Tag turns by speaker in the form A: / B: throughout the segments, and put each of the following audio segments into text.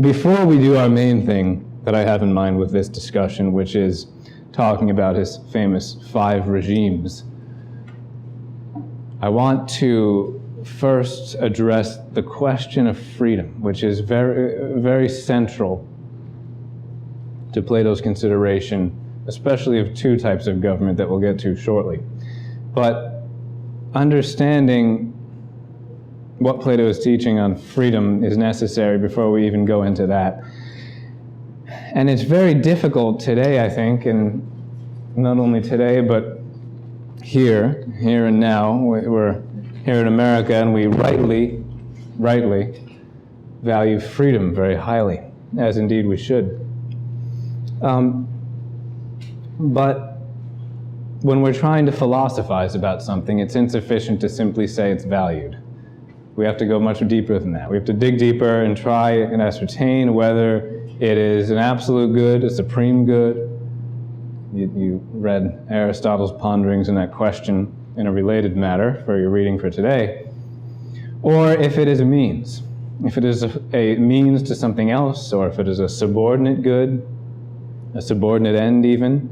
A: Before we do our main thing that I have in mind with this discussion, which is talking about his famous 5 regimes, I want to first address the question of freedom, which is very, very central to Plato's consideration, especially of 2 types of government that we'll get to shortly. But understanding what Plato is teaching on freedom is necessary before we even go into that. And it's very difficult today, I think, and not only today, but here and now. We're here in America, and we rightly value freedom very highly, as indeed we should. But when we're trying to philosophize about something, it's insufficient to simply say it's valued. We have to go much deeper than that. We have to dig deeper and try and ascertain whether it is an absolute good, a supreme good. You read Aristotle's ponderings in that question in a related matter for your reading for today. Or if it is a means. If it is a means to something else, or if it is a subordinate good, a subordinate end even.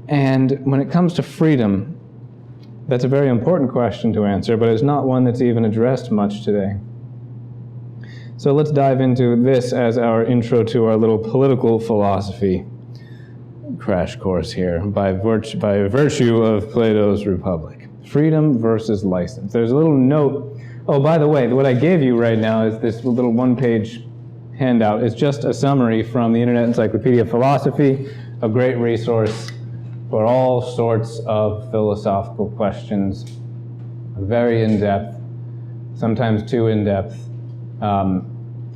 A: And when it comes to freedom, that's a very important question to answer, but it's not one that's even addressed much today. So let's dive into this as our intro to our little political philosophy crash course here, by virtue of Plato's Republic. Freedom versus license. There's a little note. Oh, by the way, what I gave you right now is this little 1-page handout. It's just a summary from the Internet Encyclopedia of Philosophy, a great resource for all sorts of philosophical questions, very in-depth, sometimes too in-depth,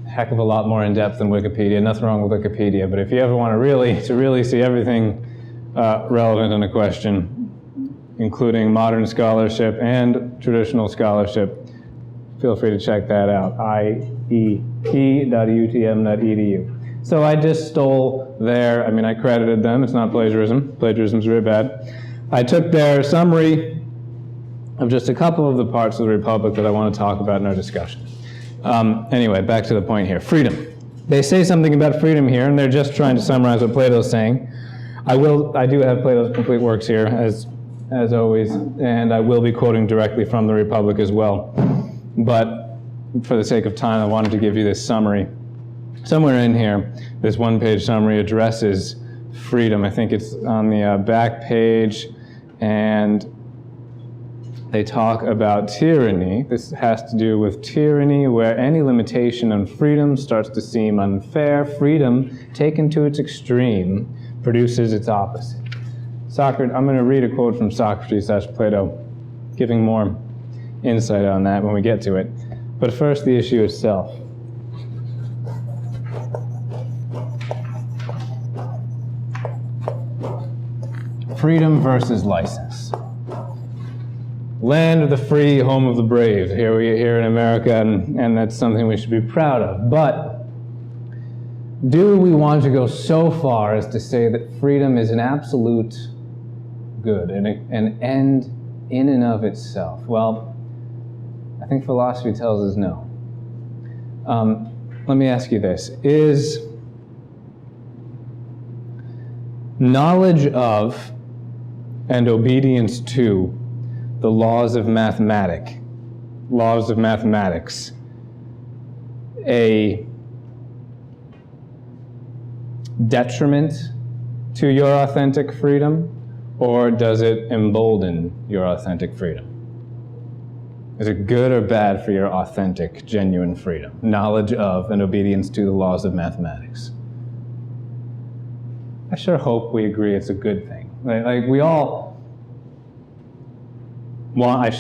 A: heck of a lot more in-depth than Wikipedia. Nothing wrong with Wikipedia, but if you ever want to really see everything relevant in a question, including modern scholarship and traditional scholarship, feel free to check that out, iep.utm.edu. So I just stole I credited them. It's not plagiarism. Plagiarism's very bad. I took their summary of just a couple of the parts of the Republic that I want to talk about in our discussion. Anyway, back to the point here. Freedom. They say something about freedom here, and they're just trying to summarize what Plato's saying. I do have Plato's complete works here, as always, and I will be quoting directly from the Republic as well. But for the sake of time, I wanted to give you this summary. Somewhere in here, this 1-page summary addresses freedom. I think it's on the back page, and they talk about tyranny. This has to do with tyranny, where any limitation on freedom starts to seem unfair. Freedom, taken to its extreme, produces its opposite. I'm going to read a quote from Socrates/Plato, giving more insight on that when we get to it. But first, the issue itself. Freedom versus license. Land of the free, home of the brave. Here in America, and that's something we should be proud of. But do we want to go so far as to say that freedom is an absolute good, an end in and of itself? Well, I think philosophy tells us no. Let me ask you this. Is knowledge of and obedience to the laws of mathematics a detriment to your authentic freedom, or does it embolden your authentic freedom? Is it good or bad for your authentic, genuine freedom? Knowledge of and obedience to the laws of mathematics. I sure hope we agree it's a good thing. Like we all want,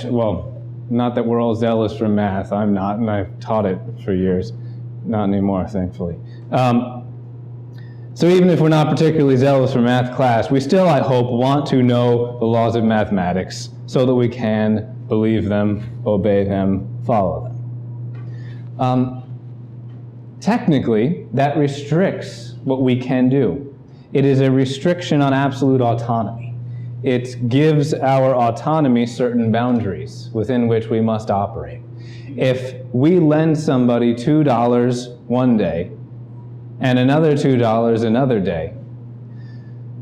A: not that we're all zealous for math. I'm not, and I've taught it for years. Not anymore, thankfully. So even if we're not particularly zealous for math class, we still, I hope, want to know the laws of mathematics so that we can believe them, obey them, follow them. Technically, that restricts what we can do. It is a restriction on absolute autonomy. It gives our autonomy certain boundaries within which we must operate. If we lend somebody $2 one day and another $2 another day,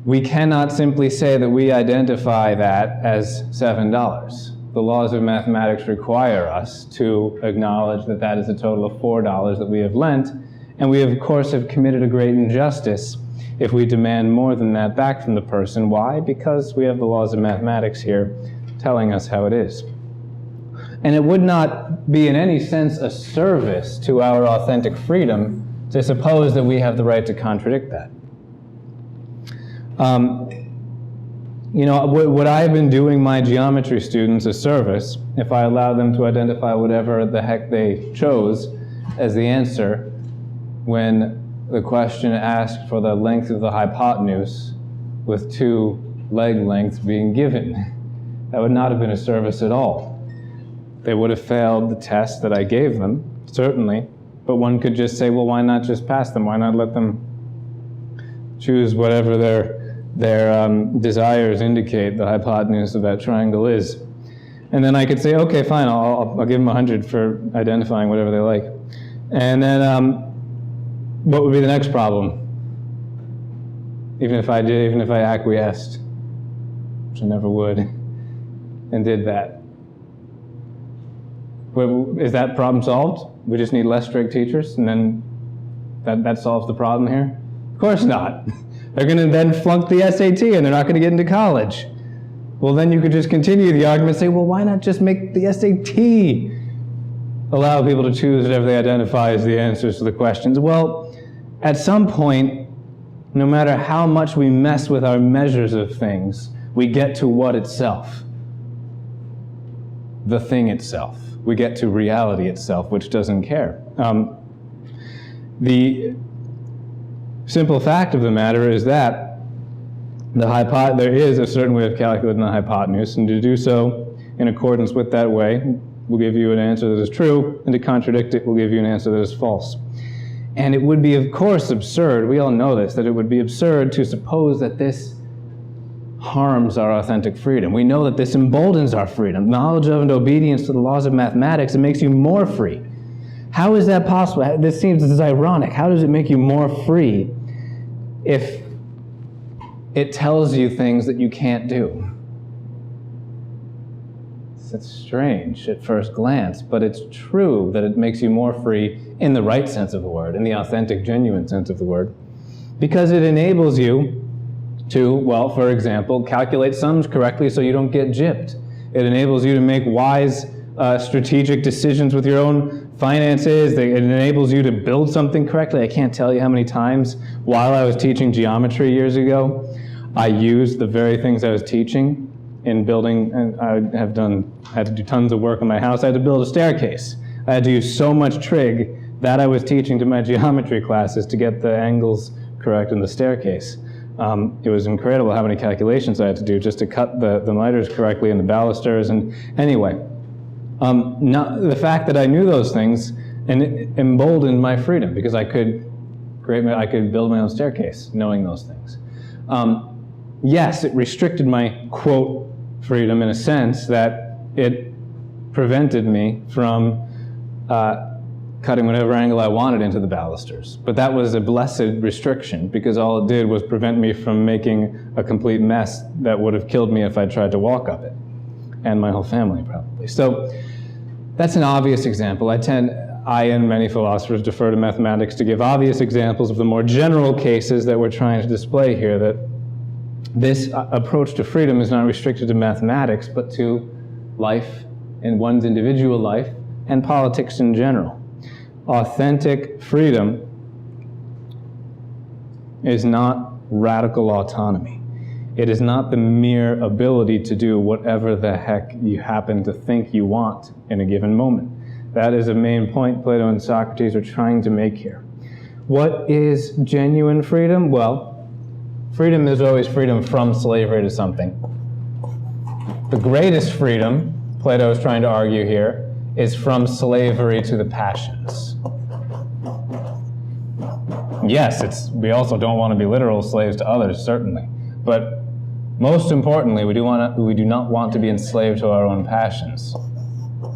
A: we cannot simply say that we identify that as $7. The laws of mathematics require us to acknowledge that that is a total of $4 that we have lent, and we of course have committed a great injustice if we demand more than that back from the person. Why? Because we have the laws of mathematics here telling us how it is. And it would not be in any sense a service to our authentic freedom to suppose that we have the right to contradict that. Would I have been doing my geometry students a service if I allowed them to identify whatever the heck they chose as the answer when the question asked for the length of the hypotenuse with 2 leg lengths being given? That would not have been a service at all. They would have failed the test that I gave them, certainly, but one could just say, well, why not just pass them? Why not let them choose whatever their desires indicate the hypotenuse of that triangle is? And then I could say, okay, fine, I'll give them 100 for identifying whatever they like. And then what would be the next problem? Even if I acquiesced, which I never would, and did that. Is that problem solved? We just need less strict teachers, and then that solves the problem here? Of course not. They're going to then flunk the SAT, and they're not going to get into college. Well, then you could just continue the argument and say, well, why not just make the SAT allow people to choose whatever they identify as the answers to the questions? Well, at some point, no matter how much we mess with our measures of things, we get to what itself? The thing itself. We get to reality itself, which doesn't care. The simple fact of the matter is that there is a certain way of calculating the hypotenuse, and to do so in accordance with that way will give you an answer that is true, and to contradict it will give you an answer that is false. And it would be, of course, absurd, we all know this, that it would be absurd to suppose that this harms our authentic freedom. We know that this emboldens our freedom. Knowledge of and obedience to the laws of mathematics, it makes you more free. How is that possible? This is ironic. How does it make you more free if it tells you things that you can't do? It's strange at first glance, but it's true that it makes you more free in the right sense of the word, in the authentic, genuine sense of the word, because it enables you to, well, for example, calculate sums correctly so you don't get gypped. It enables you to make wise, strategic decisions with your own finances. It enables you to build something correctly. I can't tell you how many times while I was teaching geometry years ago, I used the very things I was teaching in building, and I had to do tons of work in my house. I had to build a staircase. I had to use so much trig that I was teaching to my geometry classes to get the angles correct in the staircase. It was incredible how many calculations I had to do just to cut the miters correctly and the balusters. And anyway, the fact that I knew those things and it emboldened my freedom, because I could build my own staircase knowing those things. Yes, it restricted my, quote, freedom in a sense that it prevented me from cutting whatever angle I wanted into the balusters. But that was a blessed restriction, because all it did was prevent me from making a complete mess that would have killed me if I tried to walk up it, and my whole family probably. So that's an obvious example. I and many philosophers defer to mathematics to give obvious examples of the more general cases that we're trying to display here, that this approach to freedom is not restricted to mathematics, but to life in one's individual life and politics in general. Authentic freedom is not radical autonomy. It is not the mere ability to do whatever the heck you happen to think you want in a given moment. That is a main point Plato and Socrates are trying to make here. What is genuine freedom? Well, freedom is always freedom from slavery to something. The greatest freedom, Plato is trying to argue here, is from slavery to the passions. Yes, we also don't want to be literal slaves to others, certainly. But most importantly, we do not want to be enslaved to our own passions.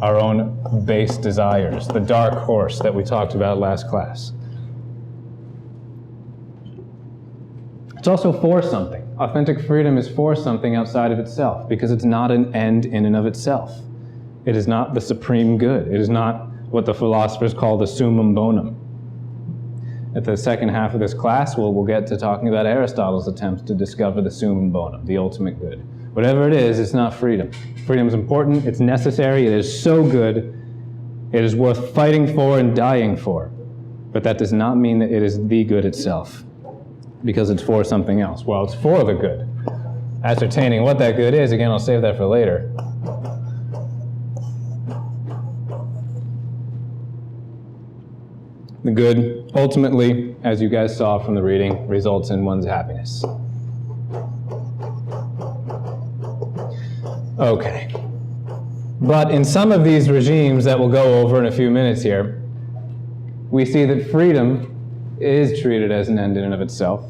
A: our own base desires, the dark horse that we talked about last class. It's also for something. Authentic freedom is for something outside of itself, because it's not an end in and of itself. It is not the supreme good. It is not what the philosophers call the summum bonum. At the second half of this class, we'll get to talking about Aristotle's attempts to discover the summum bonum, the ultimate good. Whatever it is, it's not freedom. Freedom is important, it's necessary, it is so good, it is worth fighting for and dying for. But that does not mean that it is the good itself, because it's for something else. Well, it's for the good. Ascertaining what that good is, again, I'll save that for later. The good, ultimately, as you guys saw from the reading, results in one's happiness. Okay. But in some of these regimes that we'll go over in a few minutes here, we see that freedom is treated as an end in and of itself.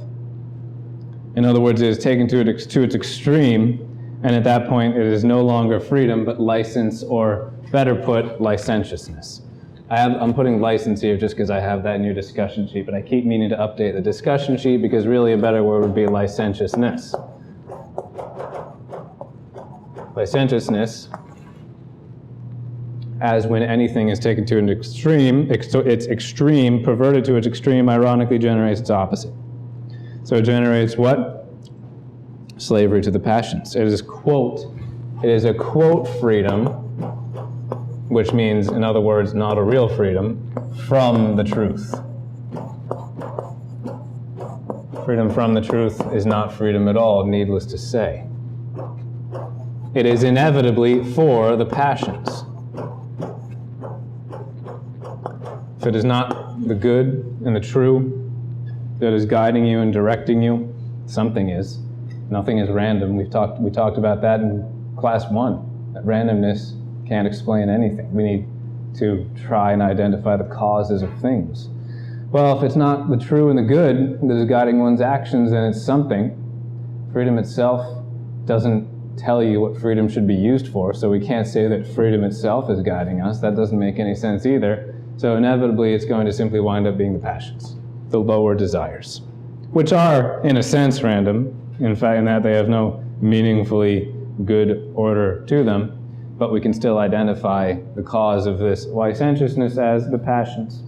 A: In other words, it is taken to its extreme, and at that point it is no longer freedom, but license, or better put, licentiousness. I'm putting license here just because I have that in your discussion sheet, but I keep meaning to update the discussion sheet because really a better word would be licentiousness. Licentiousness, as when anything is taken to an extreme, its extreme, perverted to its extreme, ironically generates its opposite. So it generates what? Slavery to the passions. It is a quote freedom, which means, in other words, not a real freedom, from the truth. Freedom from the truth is not freedom at all, needless to say. It is inevitably for the passions. If it is not the good and the true that is guiding you and directing you, something is. Nothing is random. We talked about that in class 1, that randomness can't explain anything. We need to try and identify the causes of things. Well, if it's not the true and the good that is guiding one's actions, then it's something. Freedom itself doesn't tell you what freedom should be used for, so we can't say that freedom itself is guiding us. That doesn't make any sense either. So inevitably, it's going to simply wind up being the passions, the lower desires, which are, in a sense, random, in fact, in that they have no meaningfully good order to them, but we can still identify the cause of this licentiousness as the passions.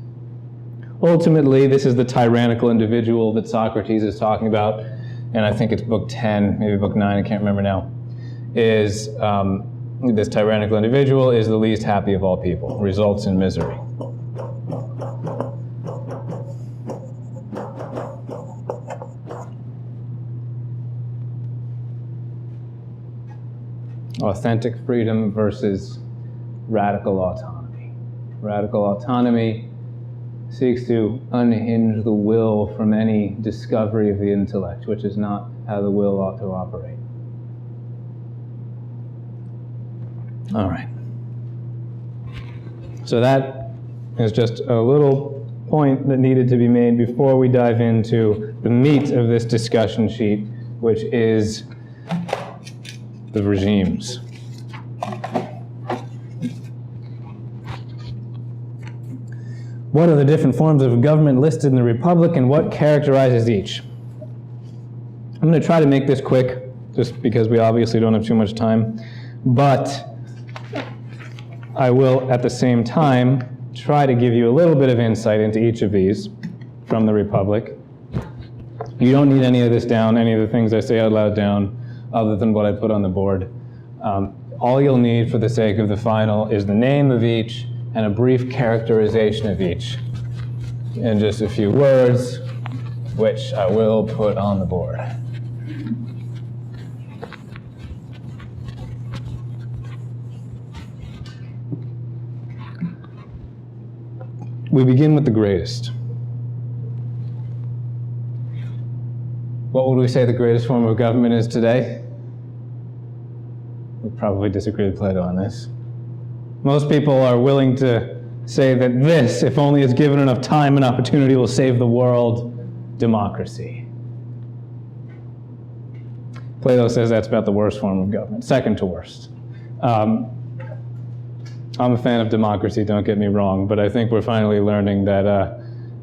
A: Ultimately, this is the tyrannical individual that Socrates is talking about, and I think it's book 10, maybe book 9, I can't remember now, is this tyrannical individual is the least happy of all people, results in misery. Authentic freedom versus radical autonomy. Radical autonomy seeks to unhinge the will from any discovery of the intellect, which is not how the will ought to operate. All right. So that is just a little point that needed to be made before we dive into the meat of this discussion sheet, which is the regimes. What are the different forms of government listed in the Republic, and what characterizes each? I'm going to try to make this quick, just because we obviously don't have too much time, but I will, at the same time, try to give you a little bit of insight into each of these from the Republic. You don't need any of this down, any of the things I say out loud down, other than what I put on the board. All you'll need for the sake of the final is the name of each and a brief characterization of each in just a few words, which I will put on the board. We begin with the greatest. What would we say the greatest form of government is today? We'd probably disagree with Plato on this. Most people are willing to say that this, if only it's given enough time and opportunity, will save the world. Democracy. Plato says that's about the worst form of government, second to worst. I'm a fan of democracy, don't get me wrong, but I think we're finally learning that,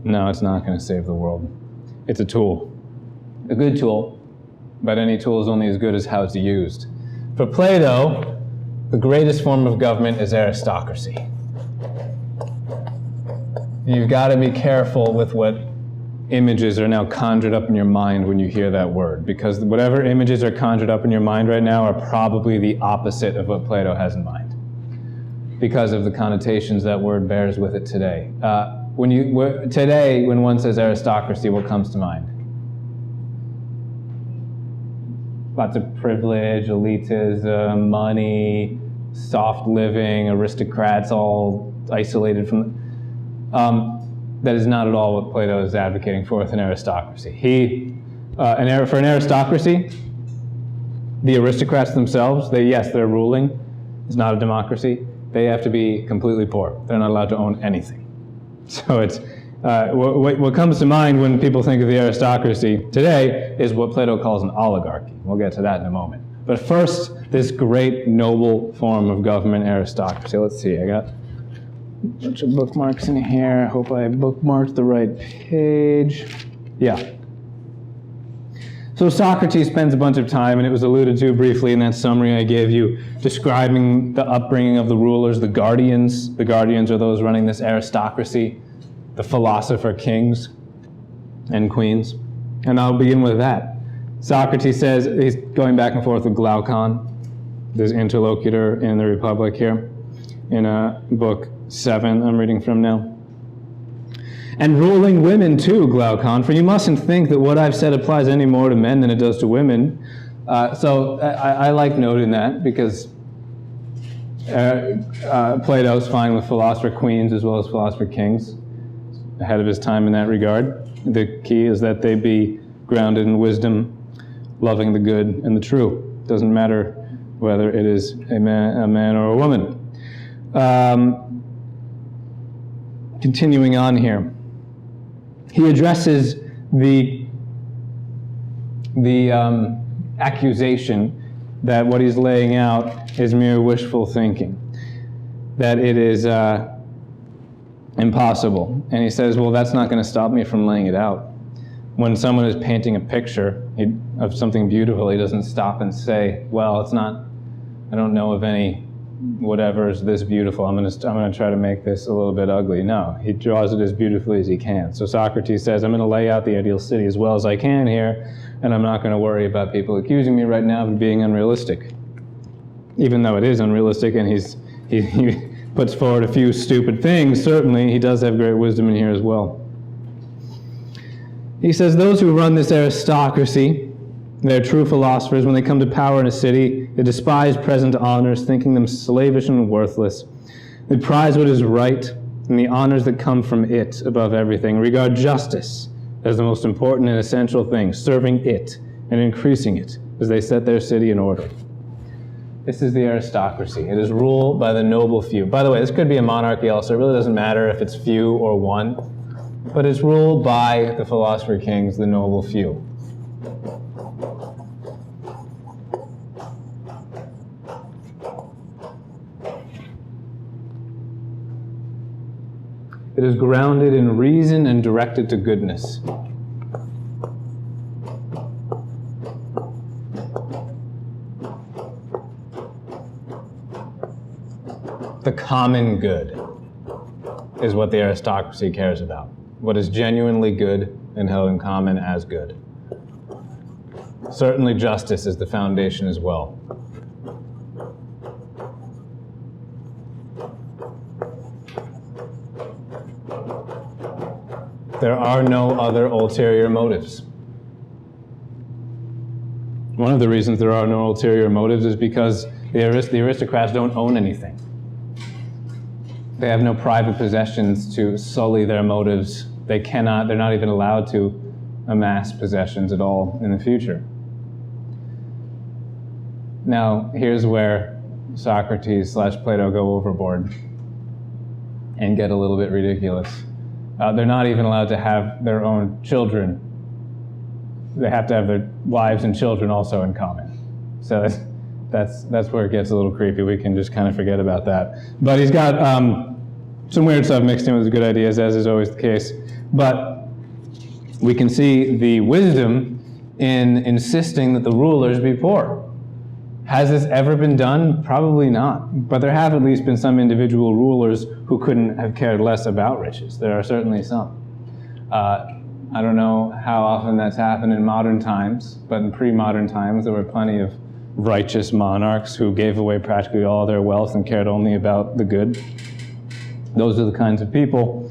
A: no, it's not going to save the world. It's a tool. A good tool, but any tool is only as good as how it's used. For Plato, the greatest form of government is aristocracy. You've got to be careful with what images are now conjured up in your mind when you hear that word, because whatever images are conjured up in your mind right now are probably the opposite of what Plato has in mind, because of the connotations that word bears with it today. Today, when one says aristocracy, what comes to mind? Lots of privilege, elitism, money, soft living, aristocrats all isolated from... that is not at all what Plato is advocating for with an aristocracy. For an aristocracy, the aristocrats themselves, they're ruling. It's not a democracy. They have to be completely poor. They're not allowed to own anything. So it's what comes to mind when people think of the aristocracy today is what Plato calls an oligarchy. We'll get to that in a moment. But first, this great noble form of government, aristocracy. Let's see, I got a bunch of bookmarks in here. I hope I bookmarked the right page. Yeah. So Socrates spends a bunch of time, and it was alluded to briefly in that summary I gave you, describing the upbringing of the rulers, the guardians. The guardians are those running this aristocracy, the philosopher kings and queens. And I'll begin with that. Socrates says, he's going back and forth with Glaucon, this interlocutor in the Republic here, in book 7 I'm reading from now. And ruling women too, Glaucon, for you mustn't think that what I've said applies any more to men than it does to women. So I like noting that, because Plato's fine with philosopher queens as well as philosopher kings, ahead of his time in that regard. The key is that they be grounded in wisdom, loving the good and the true. Doesn't matter whether it is a man or a woman. Continuing on here, he addresses the accusation that what he's laying out is mere wishful thinking, that it is impossible. And he says, well, that's not going to stop me from laying it out. When someone is painting a picture of something beautiful, he doesn't stop and say, well, it's not, I don't know of any whatever is this beautiful, I'm going to try to make this a little bit ugly. No, he draws it as beautifully as he can. So Socrates says, I'm going to lay out the ideal city as well as I can here, and I'm not going to worry about people accusing me right now of being unrealistic. Even though it is unrealistic, and he puts forward a few stupid things, certainly he does have great wisdom in here as well. He says, those who run this aristocracy, they're true philosophers. When they come to power in a city, they despise present honors, thinking them slavish and worthless. They prize what is right and the honors that come from it above everything. Regard justice as the most important and essential thing, serving it and increasing it as they set their city in order. This is the aristocracy. It is ruled by the noble few. By the way, this could be a monarchy also. It really doesn't matter if it's few or one, but it's ruled by the philosopher kings, the noble few. It is grounded in reason and directed to goodness. The common good is what the aristocracy cares about. What is genuinely good and held in common as good. Certainly justice is the foundation as well. There are no other ulterior motives. One of the reasons there are no ulterior motives is because the aristocrats don't own anything. They have no private possessions to sully their motives. They're not even allowed to amass possessions at all in the future. Now, here's where Socrates / Plato go overboard and get a little bit ridiculous. They're not even allowed to have their own children. They have to have their wives and children also in common. So That's where it gets a little creepy. We can just kind of forget about that. But he's got some weird stuff mixed in with good ideas, as is always the case. But we can see the wisdom in insisting that the rulers be poor. Has this ever been done? Probably not. But there have at least been some individual rulers who couldn't have cared less about riches. There are certainly some. I don't know how often that's happened in modern times, but in pre-modern times there were plenty of righteous monarchs who gave away practically all their wealth and cared only about the good. Those are the kinds of people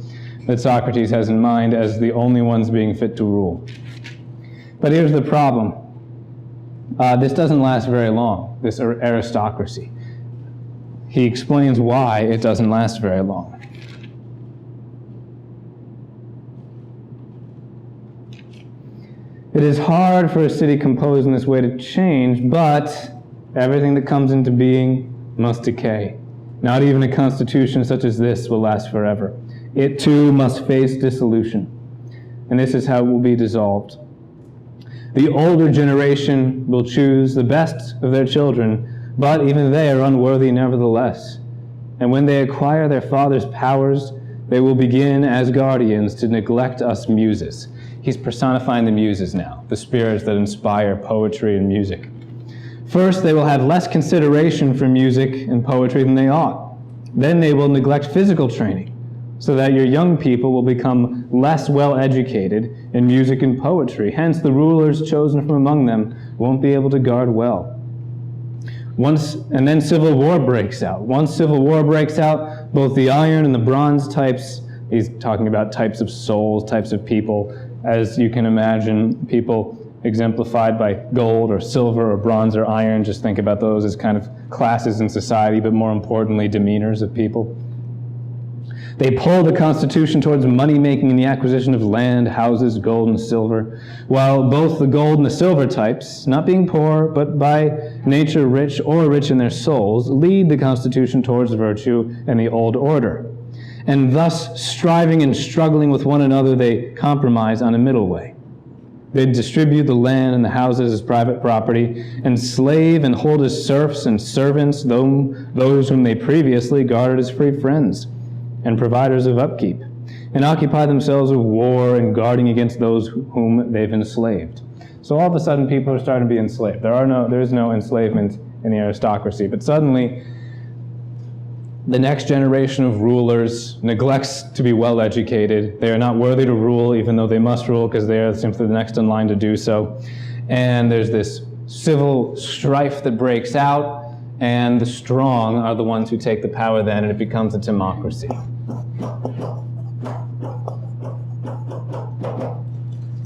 A: that Socrates has in mind as the only ones being fit to rule. But here's the problem. This doesn't last very long, this aristocracy. He explains why it doesn't last very long. It is hard for a city composed in this way to change, but everything that comes into being must decay. Not even a constitution such as this will last forever. It too must face dissolution, and this is how it will be dissolved. The older generation will choose the best of their children, but even they are unworthy nevertheless. And when they acquire their father's powers, they will begin as guardians to neglect us muses. He's personifying the muses now, the spirits that inspire poetry and music. First, they will have less consideration for music and poetry than they ought. Then they will neglect physical training, so that your young people will become less well-educated in music and poetry. Hence, the rulers chosen from among them won't be able to guard well. And then civil war breaks out. Once civil war breaks out, both the iron and the bronze types, he's talking about types of souls, types of people, as you can imagine, people exemplified by gold or silver or bronze or iron. Just think about those as kind of classes in society, but more importantly, demeanors of people. They pull the Constitution towards money-making and the acquisition of land, houses, gold, and silver, while both the gold and the silver types, not being poor, but by nature rich or rich in their souls, lead the Constitution towards virtue and the old order. And thus, striving and struggling with one another, they compromise on a middle way. They distribute the land and the houses as private property, enslave and hold as serfs and servants those whom they previously guarded as free friends and providers of upkeep, and occupy themselves with war and guarding against those whom they've enslaved. So all of a sudden people are starting to be enslaved. There is no enslavement in the aristocracy, but suddenly the next generation of rulers neglects to be well educated. They are not worthy to rule, even though they must rule because they are simply the next in line to do so. And there's this civil strife that breaks out, and the strong are the ones who take the power then, and it becomes a Timocracy.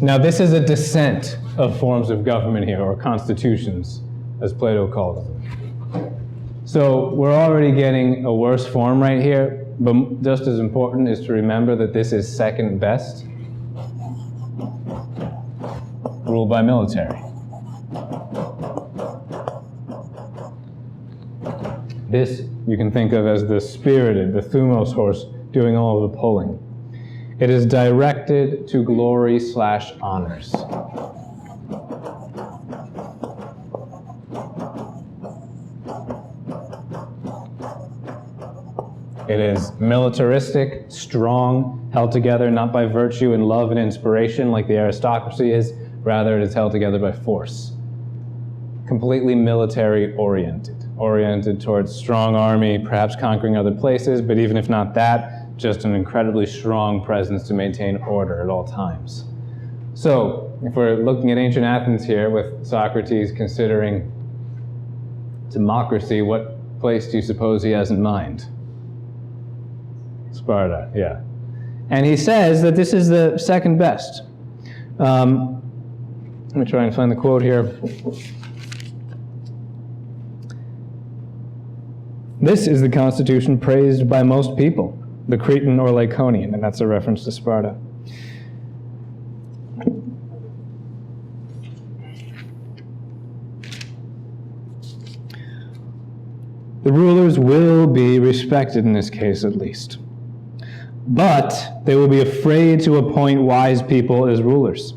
A: Now this is a descent of forms of government here, or constitutions, as Plato calls them. So we're already getting a worse form right here, but just as important is to remember that this is second best, ruled by military. This you can think of as the spirited, the thumos horse doing all of the pulling. It is directed to glory/honors. It is militaristic, strong, held together not by virtue and love and inspiration like the aristocracy is, rather it is held together by force. Completely military oriented towards strong army, perhaps conquering other places, but even if not that, just an incredibly strong presence to maintain order at all times. So, if we're looking at ancient Athens here with Socrates considering Timocracy, what place do you suppose he has in mind? Sparta, yeah. And he says that this is the second best. Let me try and find the quote here. This is the constitution praised by most people, the Cretan or Laconian, and that's a reference to Sparta. The rulers will be respected in this case at least. But they will be afraid to appoint wise people as rulers,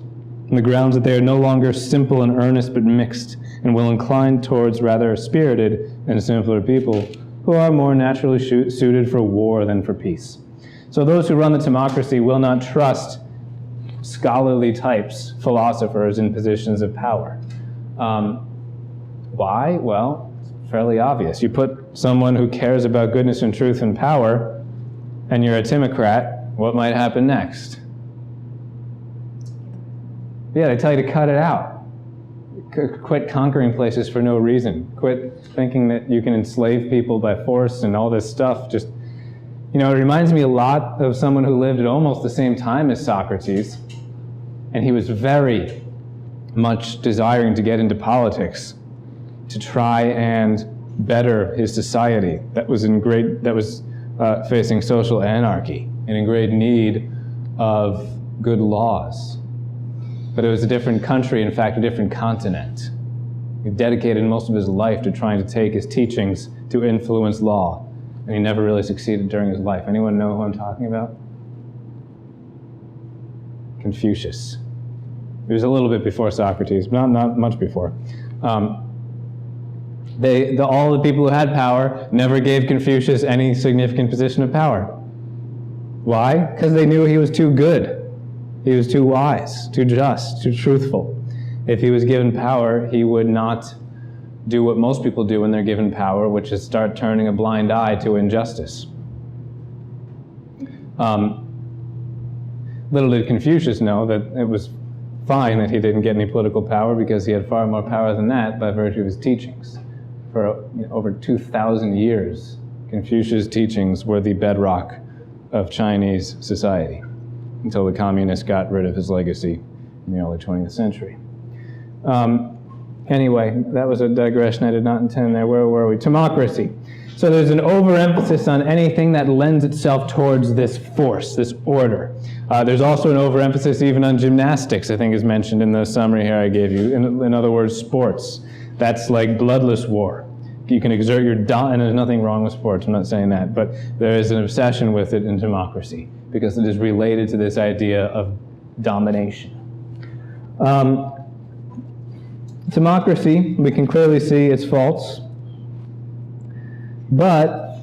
A: on the grounds that they are no longer simple and earnest but mixed, and will incline towards rather spirited and simpler people who are more naturally suited for war than for peace. So those who run the Timocracy will not trust scholarly types, philosophers in positions of power. Why? Well, it's fairly obvious. You put someone who cares about goodness and truth and power, and you're a Timocrat, what might happen next? Yeah, they tell you to cut it out. Quit conquering places for no reason. Quit thinking that you can enslave people by force and all this stuff. Just, it reminds me a lot of someone who lived at almost the same time as Socrates, and he was very much desiring to get into politics, to try and better his society that was facing social anarchy and in great need of good laws. But it was a different country, in fact, a different continent. He dedicated most of his life to trying to take his teachings to influence law, and he never really succeeded during his life. Anyone know who I'm talking about? Confucius. He was a little bit before Socrates, but not much before. All the people who had power never gave Confucius any significant position of power. Why? Because they knew he was too good. He was too wise, too just, too truthful. If he was given power, he would not do what most people do when they're given power, which is start turning a blind eye to injustice. Little did Confucius know that it was fine that he didn't get any political power, because he had far more power than that by virtue of his teachings. For over 2,000 years, Confucius' teachings were the bedrock of Chinese society, until the communists got rid of his legacy in the early 20th century. Anyway, that was a digression I did not intend there. Where were we? Timocracy. So there's an overemphasis on anything that lends itself towards this force, this order. There's also an overemphasis even on gymnastics, I think is mentioned in the summary here I gave you. In other words, sports. That's like bloodless war. You can exert your and there's nothing wrong with sports, I'm not saying that, but there is an obsession with it in Timocracy, because it is related to this idea of domination. Timocracy, we can clearly see its faults, but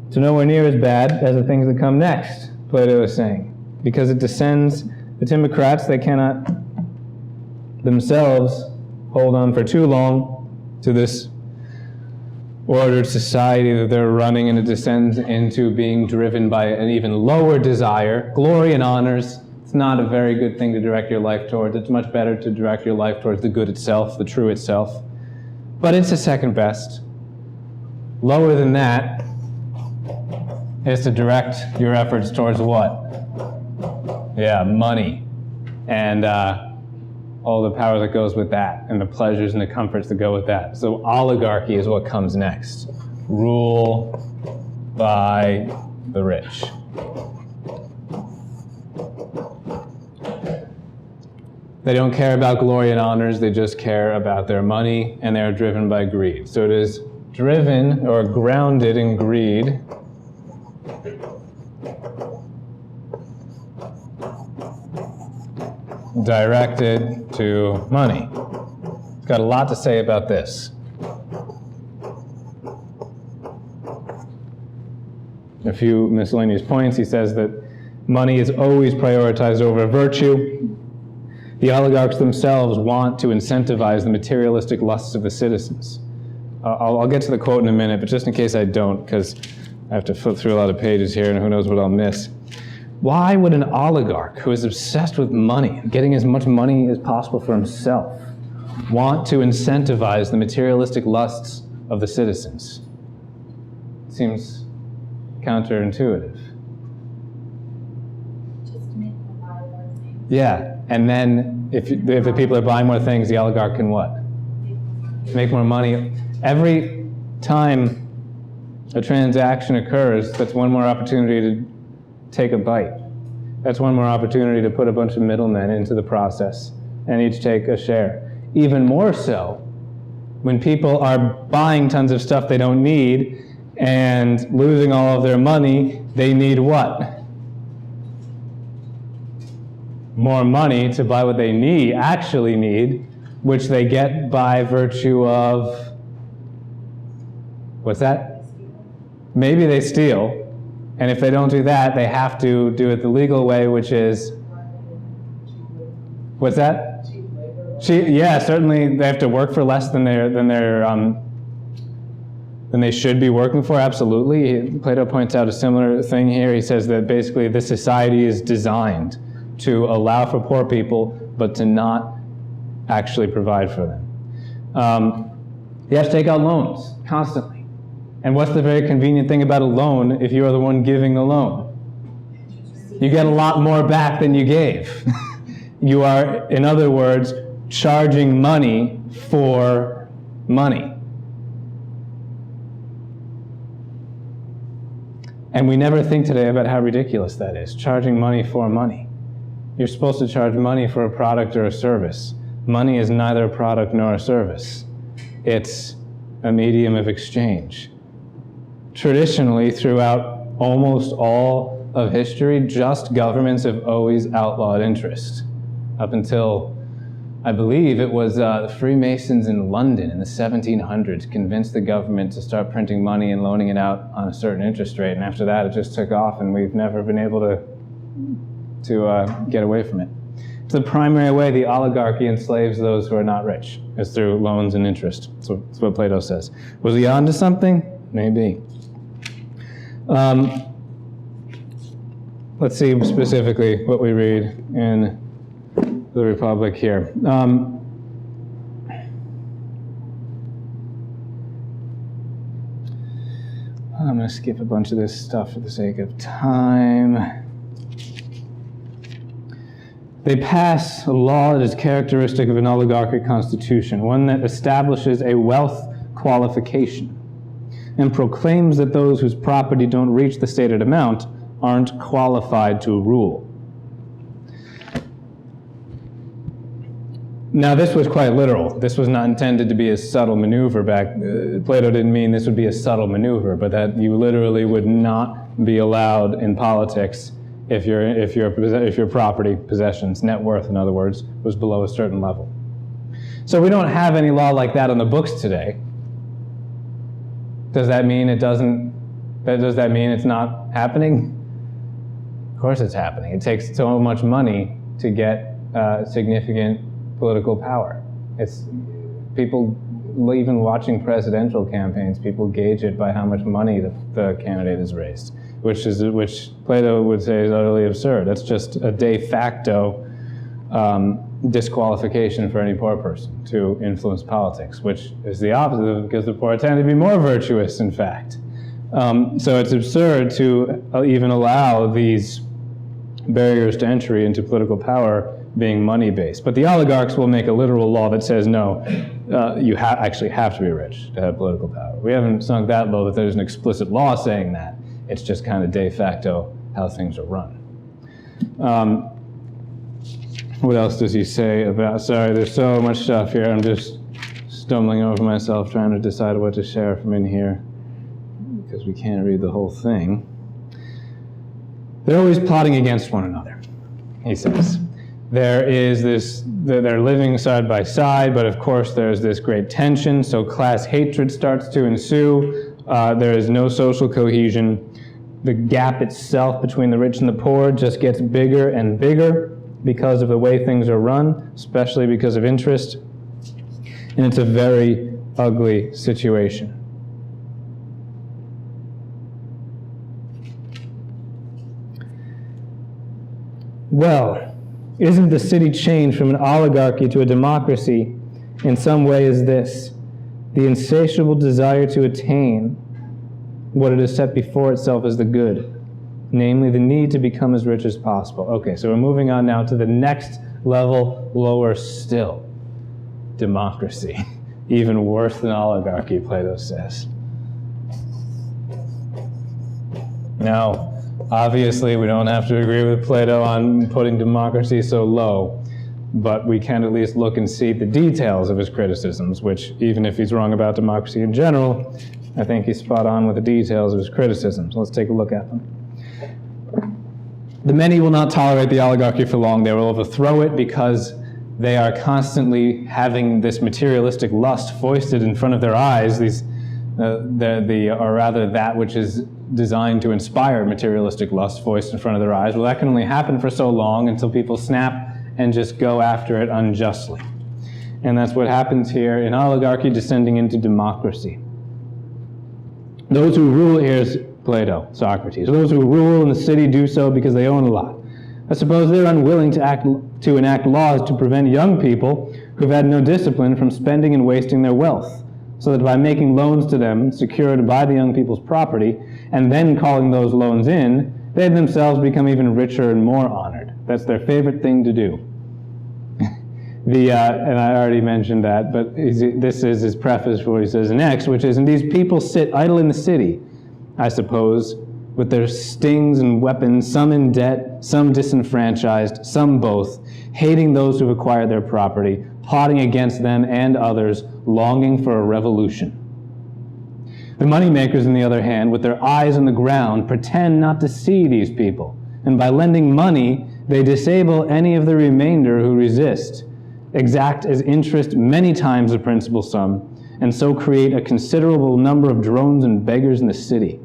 A: it's nowhere near as bad as the things that come next, Plato is saying, because it descends the Timocrats. They cannot themselves hold on for too long to this ordered society that they're running, and it descends into being driven by an even lower desire, glory and honors. It's not a very good thing to direct your life towards. It's much better to direct your life towards the good itself, the true itself. But it's the second best. Lower than that is to direct your efforts towards what? Yeah, money. And all the power that goes with that, and the pleasures and the comforts that go with that. So oligarchy is what comes next. Rule by the rich. They don't care about glory and honors, they just care about their money, and they're driven by greed. So it is driven or grounded in greed. Directed to money. It's got a lot to say about this. A few miscellaneous points. He says that money is always prioritized over virtue. The oligarchs themselves want to incentivize the materialistic lusts of the citizens. I'll get to the quote in a minute, but just in case I don't, because I have to flip through a lot of pages here, and who knows what I'll miss. Why would an oligarch who is obsessed with money, getting as much money as possible for himself, want to incentivize the materialistic lusts of the citizens? It seems counterintuitive.
B: Just to make them buy more things.
A: Yeah, and then if the people are buying more things, the oligarch can what? Make more money. Every time a transaction occurs, that's one more opportunity to take a bite. That's one more opportunity to put a bunch of middlemen into the process and each take a share. Even more so when people are buying tons of stuff they don't need and losing all of their money. They need what? More money to buy what they actually need, which they get by virtue of, what's that? Maybe they steal, and if they don't do that, they have to do it the legal way, which is, what's that? Yeah, certainly they have to work for less than they should be working for, absolutely. Plato points out a similar thing here. He says that basically this society is designed to allow for poor people, but to not actually provide for them. You have to take out loans constantly. And what's the very convenient thing about a loan if you are the one giving the loan? You get a lot more back than you gave. You are, in other words, charging money for money. And we never think today about how ridiculous that is, charging money for money. You're supposed to charge money for a product or a service. Money is neither a product nor a service. It's a medium of exchange. Traditionally, throughout almost all of history, just governments have always outlawed interest. Up until, I believe it was the Freemasons in London in the 1700s convinced the government to start printing money and loaning it out on a certain interest rate. And after that, it just took off, and we've never been able to get away from it. It's the primary way the oligarchy enslaves those who are not rich, is through loans and interest. That's what Plato says. Was he on to something? Maybe. Let's see specifically what we read in the Republic here. I'm going to skip a bunch of this stuff for the sake of time. They pass a law that is characteristic of an oligarchic constitution, one that establishes a wealth qualification and proclaims that those whose property don't reach the stated amount aren't qualified to rule. Now, this was quite literal. This was not intended to be a subtle maneuver back. Plato didn't mean this would be a subtle maneuver, but that you literally would not be allowed in politics if your property, possessions, net worth, in other words, was below a certain level. So we don't have any law like that on the books today. Does that mean it doesn't? Does that mean it's not happening? Of course, it's happening. It takes so much money to get significant political power. It's people, even watching presidential campaigns, people gauge it by how much money the candidate has raised, which Plato would say is utterly absurd. That's just a de facto disqualification for any poor person to influence politics, which is the opposite, because the poor tend to be more virtuous, in fact. So it's absurd to even allow these barriers to entry into political power being money-based. But the oligarchs will make a literal law that says, no, you actually have to be rich to have political power. We haven't sunk that low that there's an explicit law saying that. It's just kind of de facto how things are run. What else does he say about, sorry, there's so much stuff here. I'm just stumbling over myself trying to decide what to share from in here, because we can't read the whole thing. They're always plotting against one another, he says. There is this, they're living side by side, but of course there's this great tension, so class hatred starts to ensue. There is no social cohesion. The gap itself between the rich and the poor just gets bigger and bigger because of the way things are run, especially because of interest. And it's a very ugly situation. Well, isn't the city change from an oligarchy to a democracy in some way is this: the insatiable desire to attain what it has set before itself as the good, namely the need to become as rich as possible. Okay, so we're moving on now to the next level, lower still. Democracy. Even worse than oligarchy, Plato says. Now, obviously, we don't have to agree with Plato on putting democracy so low, but we can at least look and see the details of his criticisms, which, even if he's wrong about democracy in general, I think he's spot on with the details of his criticisms. Let's take a look at them. The many will not tolerate the oligarchy for long. They will overthrow it because they are constantly having this materialistic lust foisted in front of their eyes, or rather that which is designed to inspire materialistic lust foisted in front of their eyes. Well, that can only happen for so long until people snap and just go after it unjustly. And that's what happens here in oligarchy descending into democracy. Those who rule, here's Plato, Socrates, those who rule in the city do so because they own a lot. I suppose they're unwilling to enact laws to prevent young people who've had no discipline from spending and wasting their wealth, so that by making loans to them secured by the young people's property, and then calling those loans in, they themselves become even richer and more honored. That's their favorite thing to do. And I already mentioned that, but this is his preface for what he says next, which is, and these people sit idle in the city, I suppose, with their stings and weapons, some in debt, some disenfranchised, some both, hating those who've acquired their property, plotting against them and others, longing for a revolution. The moneymakers, on the other hand, with their eyes on the ground, pretend not to see these people, and by lending money, they disable any of the remainder who resist, exact as interest many times the principal sum, and so create a considerable number of drones and beggars in the city.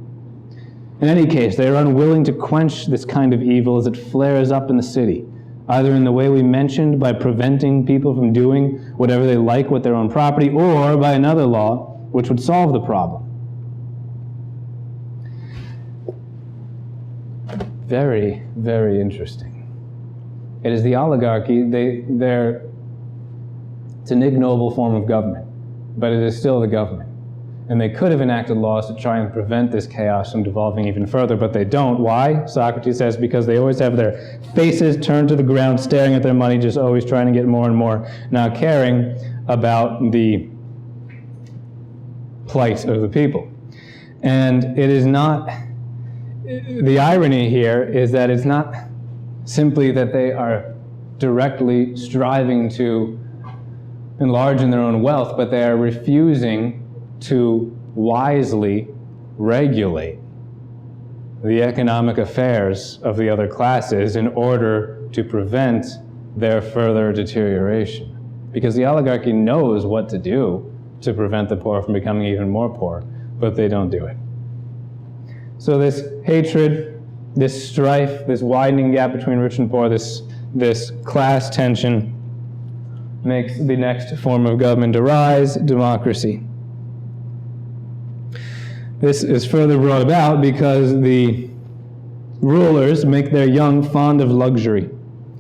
A: In any case, they are unwilling to quench this kind of evil as it flares up in the city, either in the way we mentioned, by preventing people from doing whatever they like with their own property, or by another law which would solve the problem. Very, very interesting. It is the oligarchy, it's an ignoble form of government, but it is still the government. And they could have enacted laws to try and prevent this chaos from devolving even further, but they don't. Why? Socrates says because they always have their faces turned to the ground, staring at their money, just always trying to get more and more, not caring about the plight of the people. And it is not, the irony here is that it's not simply that they are directly striving to enlarge in their own wealth, but they are refusing to wisely regulate the economic affairs of the other classes in order to prevent their further deterioration. Because the oligarchy knows what to do to prevent the poor from becoming even more poor, but they don't do it. So this hatred, this strife, this widening gap between rich and poor, this class tension makes the next form of government arise, democracy. This is further brought about because the rulers make their young fond of luxury,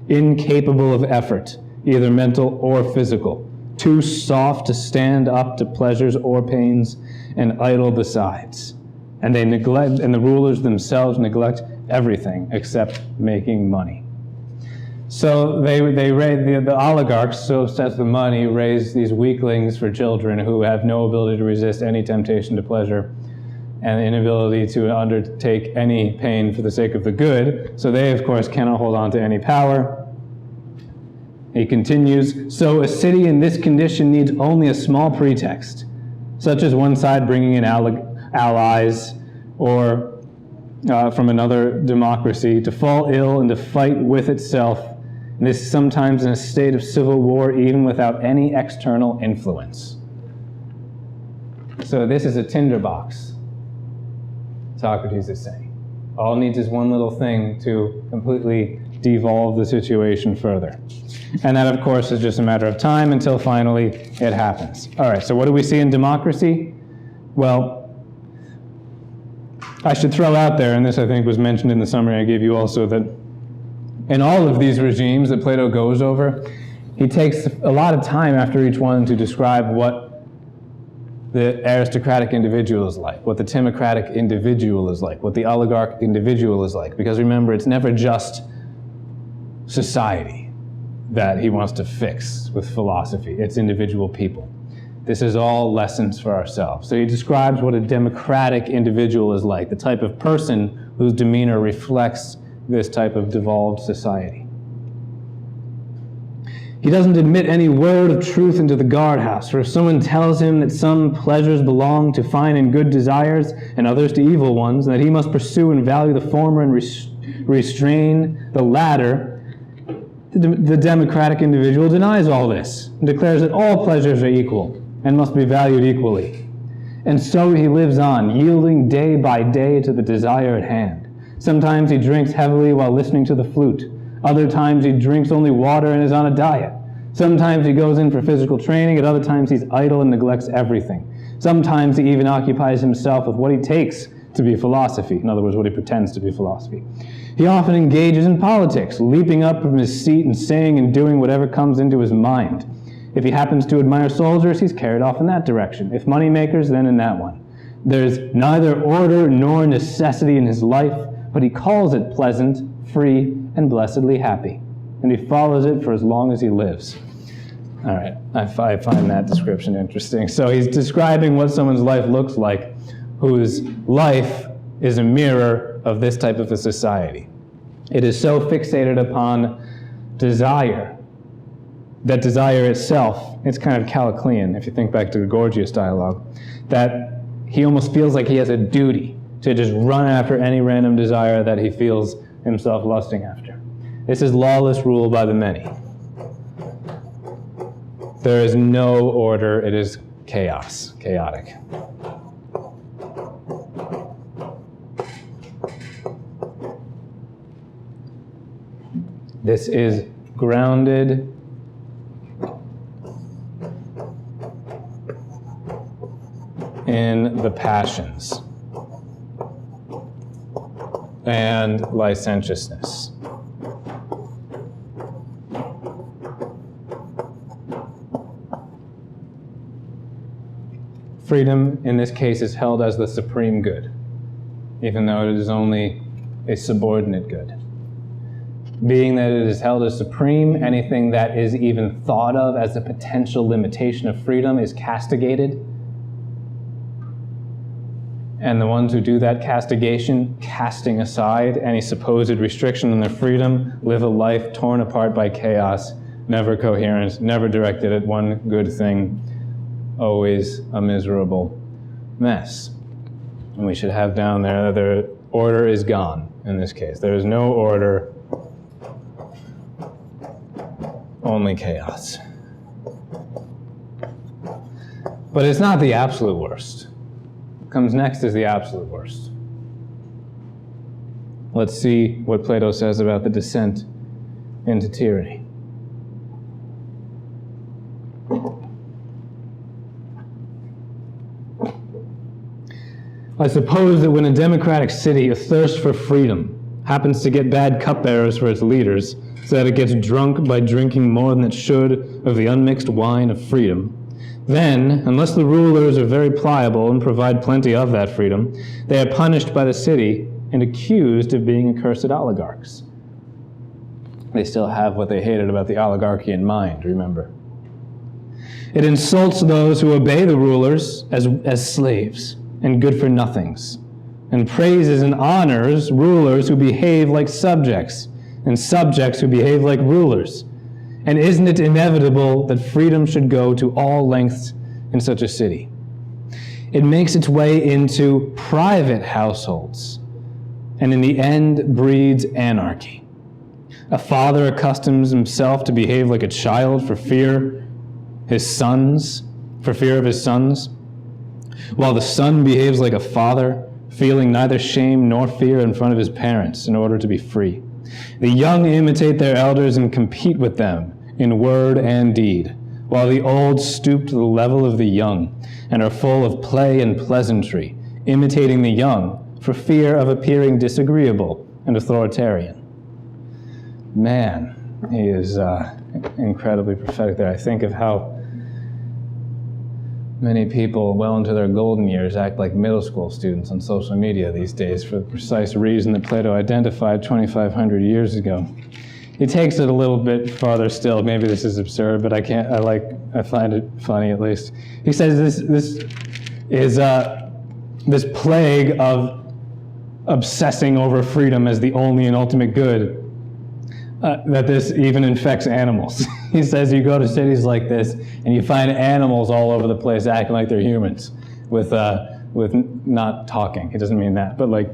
A: incapable of effort, either mental or physical, too soft to stand up to pleasures or pains, and idle besides. And the rulers themselves neglect everything except making money. So the oligarchs, so obsessed with money, raise these weaklings for children who have no ability to resist any temptation to pleasure, and the inability to undertake any pain for the sake of the good. So they, of course, cannot hold on to any power. He continues, so a city in this condition needs only a small pretext, such as one side bringing in allies, or from another democracy, to fall ill and to fight with itself, and this sometimes in a state of civil war, even without any external influence. So this is a tinderbox, Socrates is saying. All it needs is one little thing to completely devolve the situation further. And that, of course, is just a matter of time until finally it happens. All right, so what do we see in democracy? Well, I should throw out there, and this I think was mentioned in the summary I gave you also, that in all of these regimes that Plato goes over, he takes a lot of time after each one to describe what the aristocratic individual is like, what the Timocratic individual is like, what the oligarchic individual is like. Because remember, it's never just society that he wants to fix with philosophy. It's individual people. This is all lessons for ourselves. So he describes what a democratic individual is like, the type of person whose demeanor reflects this type of devolved society. He doesn't admit any word of truth into the guardhouse, for if someone tells him that some pleasures belong to fine and good desires, and others to evil ones, and that he must pursue and value the former and restrain the latter, The democratic individual denies all this and declares that all pleasures are equal and must be valued equally. And so he lives on, yielding day by day to the desire at hand. Sometimes he drinks heavily while listening to the flute. Other times he drinks only water and is on a diet. Sometimes he goes in for physical training. At other times he's idle and neglects everything. Sometimes he even occupies himself with what he takes to be philosophy. In other words, what he pretends to be philosophy. He often engages in politics, leaping up from his seat and saying and doing whatever comes into his mind. If he happens to admire soldiers, he's carried off in that direction. If moneymakers, then in that one. There's neither order nor necessity in his life, but he calls it pleasant, free, and blessedly happy. And he follows it for as long as he lives. All right, I find that description interesting. So he's describing what someone's life looks like, whose life is a mirror of this type of a society. It is so fixated upon desire, that desire itself, it's kind of Calliclean, if you think back to the Gorgias dialogue, that he almost feels like he has a duty to just run after any random desire that he feels himself lusting after. This is lawless rule by the many. There is no order, it is chaos, chaotic. This is grounded in the passions and licentiousness. Freedom, in this case, is held as the supreme good, even though it is only a subordinate good. Being that it is held as supreme, anything that is even thought of as a potential limitation of freedom is castigated. And the ones who do that castigation, casting aside any supposed restriction on their freedom, live a life torn apart by chaos, never coherent, never directed at one good thing, always a miserable mess. And we should have down there that the order is gone in this case. There is no order, only chaos. But it's not the absolute worst. What comes next is the absolute worst. Let's see what Plato says about the descent into tyranny. I suppose that when a democratic city, athirst for freedom, happens to get bad cupbearers for its leaders, so that it gets drunk by drinking more than it should of the unmixed wine of freedom, then, unless the rulers are very pliable and provide plenty of that freedom, they are punished by the city and accused of being accursed oligarchs. They still have what they hated about the oligarchy in mind, remember. It insults those who obey the rulers as slaves and good-for-nothings, and praises and honors rulers who behave like subjects, and subjects who behave like rulers. And isn't it inevitable that freedom should go to all lengths in such a city? It makes its way into private households, and in the end breeds anarchy. A father accustoms himself to behave like a child for fear of his sons, while the son behaves like a father, feeling neither shame nor fear in front of his parents in order to be free. The young imitate their elders and compete with them in word and deed, while the old stoop to the level of the young and are full of play and pleasantry, imitating the young for fear of appearing disagreeable and authoritarian. Man, he is incredibly prophetic there. I think of how many people well into their golden years act like middle school students on social media these days for the precise reason that Plato identified 2,500 years ago. He takes it a little bit farther still. Maybe this is absurd, but I find it funny at least. He says this is this plague of obsessing over freedom as the only and ultimate good, that this even infects animals. He says you go to cities like this and you find animals all over the place acting like they're humans with not talking. He doesn't mean that, but like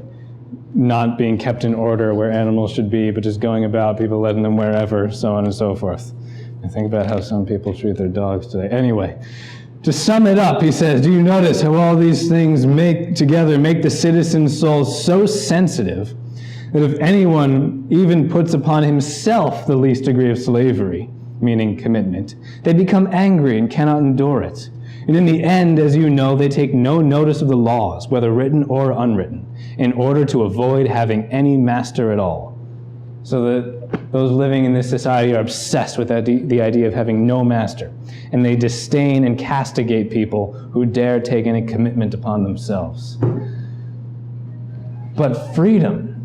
A: not being kept in order where animals should be, but just going about, people letting them wherever, so on and so forth. And think about how some people treat their dogs today. Anyway, to sum it up, he says, do you notice how all these things make the citizen's soul so sensitive that if anyone even puts upon himself the least degree of slavery, meaning commitment, they become angry and cannot endure it. And in the end, as you know, they take no notice of the laws, whether written or unwritten, in order to avoid having any master at all. So that those living in this society are obsessed with the idea of having no master, and they disdain and castigate people who dare take any commitment upon themselves. But freedom,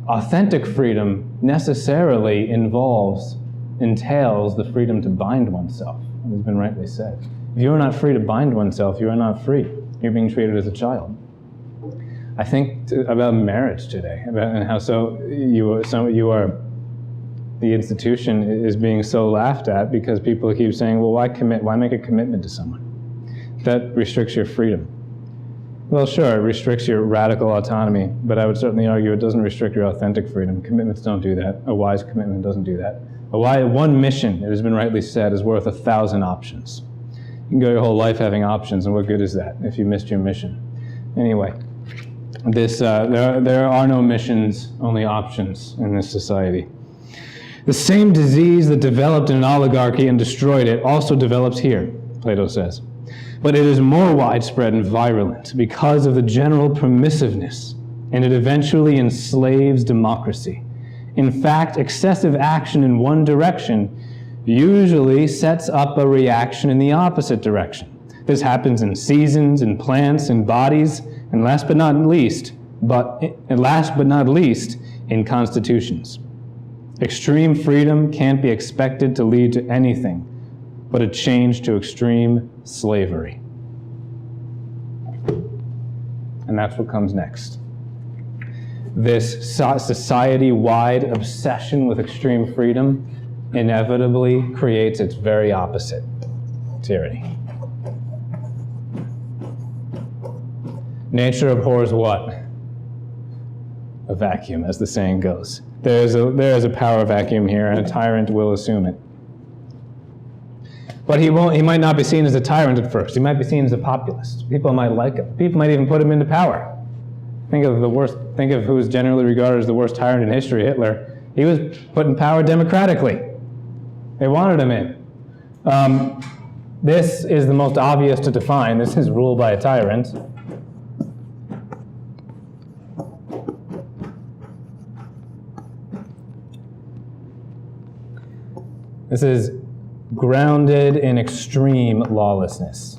A: authentic freedom, necessarily entails the freedom to bind oneself, as has been rightly said. If you are not free to bind oneself, you are not free. You're being treated as a child. I think about marriage today, and how the institution is being so laughed at because people keep saying, well, why make a commitment to someone? That restricts your freedom. Well, sure, it restricts your radical autonomy, but I would certainly argue it doesn't restrict your authentic freedom. Commitments don't do that. A wise commitment doesn't do that. One mission, it has been rightly said, is worth 1,000 options. You can go your whole life having options, and what good is that if you missed your mission? Anyway, there are no missions, only options in this society. The same disease that developed in an oligarchy and destroyed it also develops here, Plato says. But it is more widespread and virulent because of the general permissiveness, and it eventually enslaves democracy. In fact, excessive action in one direction usually sets up a reaction in the opposite direction. This happens in seasons, in plants, in bodies, and last but not least, in constitutions. Extreme freedom can't be expected to lead to anything but a change to extreme slavery. And that's what comes next. This society-wide obsession with extreme freedom inevitably creates its very opposite, tyranny. Nature abhors what? A vacuum, as the saying goes. There is a power vacuum here, and a tyrant will assume it. But he might not be seen as a tyrant at first. He might be seen as a populist. People might like him. People might even put him into power. Think of who is generally regarded as the worst tyrant in history, Hitler. He was put in power democratically. They wanted him in. This is the most obvious to define. This is rule by a tyrant. This is grounded in extreme lawlessness.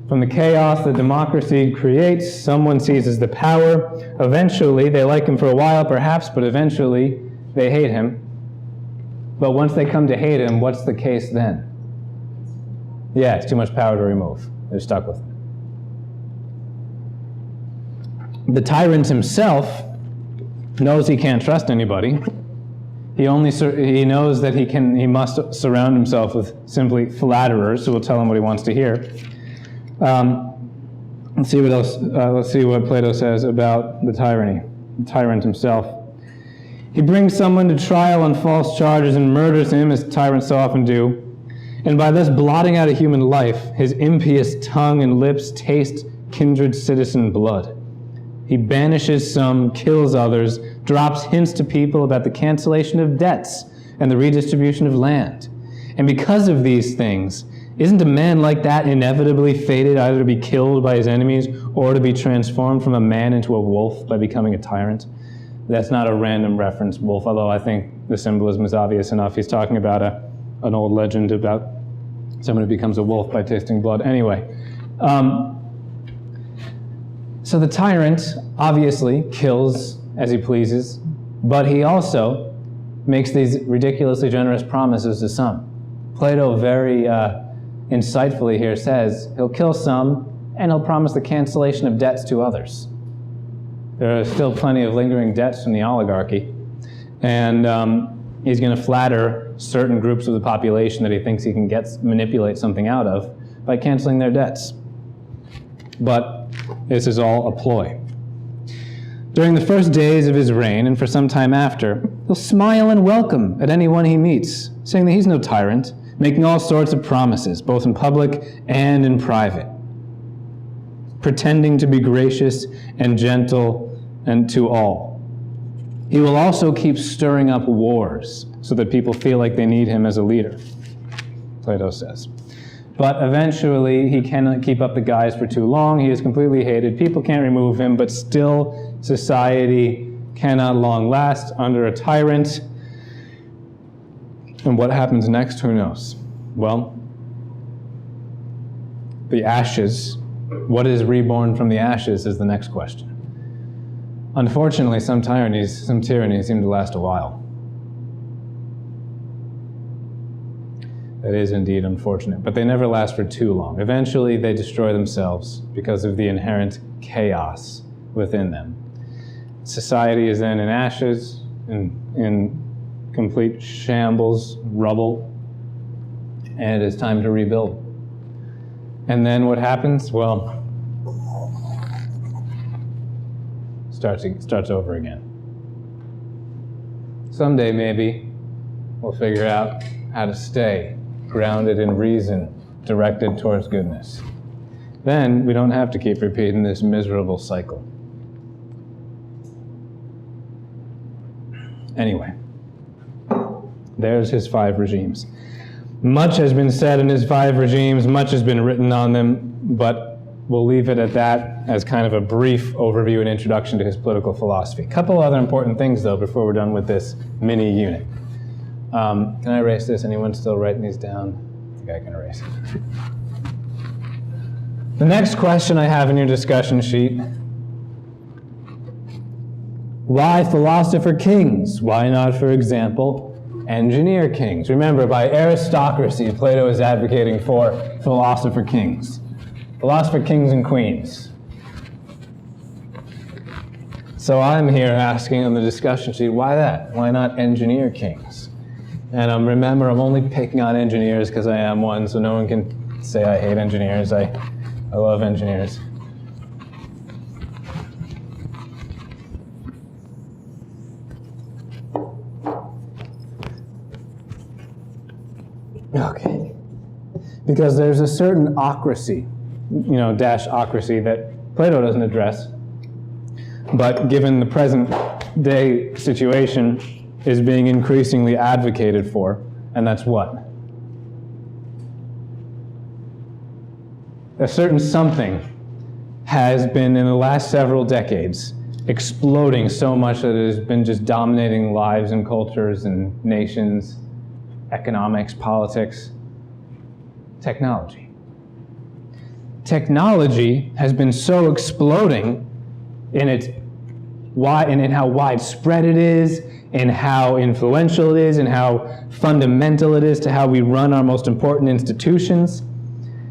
A: From the chaos that democracy creates, someone seizes the power. Eventually, they like him for a while, perhaps, but eventually they hate him. But once they come to hate him, what's the case then? Yeah, it's too much power to remove. They're stuck with it. The tyrant himself knows he can't trust anybody. He knows that he must surround himself with simply flatterers who will tell him what he wants to hear. Let's see what else. Let's see what Plato says about the tyrant himself. He brings someone to trial on false charges and murders him, as tyrants so often do. And by thus blotting out a human life, his impious tongue and lips taste kindred citizen blood. He banishes some, kills others, drops hints to people about the cancellation of debts and the redistribution of land. And because of these things, isn't a man like that inevitably fated either to be killed by his enemies or to be transformed from a man into a wolf by becoming a tyrant? That's not a random reference, wolf, although I think the symbolism is obvious enough. He's talking about an old legend about someone who becomes a wolf by tasting blood. Anyway, so the tyrant obviously kills as he pleases, but he also makes these ridiculously generous promises to some. Plato very insightfully here says he'll kill some and he'll promise the cancellation of debts to others. There are still plenty of lingering debts from the oligarchy. And he's going to flatter certain groups of the population that he thinks he can manipulate something out of by canceling their debts. But this is all a ploy. During the first days of his reign, and for some time after, he'll smile and welcome at anyone he meets, saying that he's no tyrant, making all sorts of promises, both in public and in private, pretending to be gracious and gentle and to all. He will also keep stirring up wars so that people feel like they need him as a leader, Plato says. But eventually, he cannot keep up the guise for too long. He is completely hated. People can't remove him, but still, society cannot long last under a tyrant. And what happens next, who knows? Well, the ashes, what is reborn from the ashes is the next question. Unfortunately, some tyrannies seem to last a while. That is indeed unfortunate, but they never last for too long. Eventually, they destroy themselves because of the inherent chaos within them. Society is then in ashes, in complete shambles, rubble, and it is time to rebuild. And then what happens? Well, starts over again. Someday, maybe, we'll figure out how to stay grounded in reason, directed towards goodness. Then we don't have to keep repeating this miserable cycle. Anyway, there's his 5 regimes. Much has been said in his 5 regimes, much has been written on them, but we'll leave it at that as kind of a brief overview and introduction to his political philosophy. A couple other important things, though, before we're done with this mini unit. Can I erase this? Anyone still writing these down? I think I can erase it. The next question I have in your discussion sheet: why philosopher kings? Why not, for example, engineer kings? Remember, by aristocracy, Plato is advocating for philosopher kings. Philosopher kings and queens. So I'm here asking on the discussion sheet, why that? Why not engineer kings? And remember, I'm only picking on engineers because I am one, so no one can say I hate engineers. I love engineers. Okay. Because there's a certain ocracy, -ocracy that Plato doesn't address, but given the present day situation, is being increasingly advocated for, and that's what? A certain something has been, in the last several decades, exploding so much that it has been just dominating lives and cultures and nations, economics, politics. Technology. Technology has been so exploding in how widespread it is, in how influential it is, and how fundamental it is to how we run our most important institutions,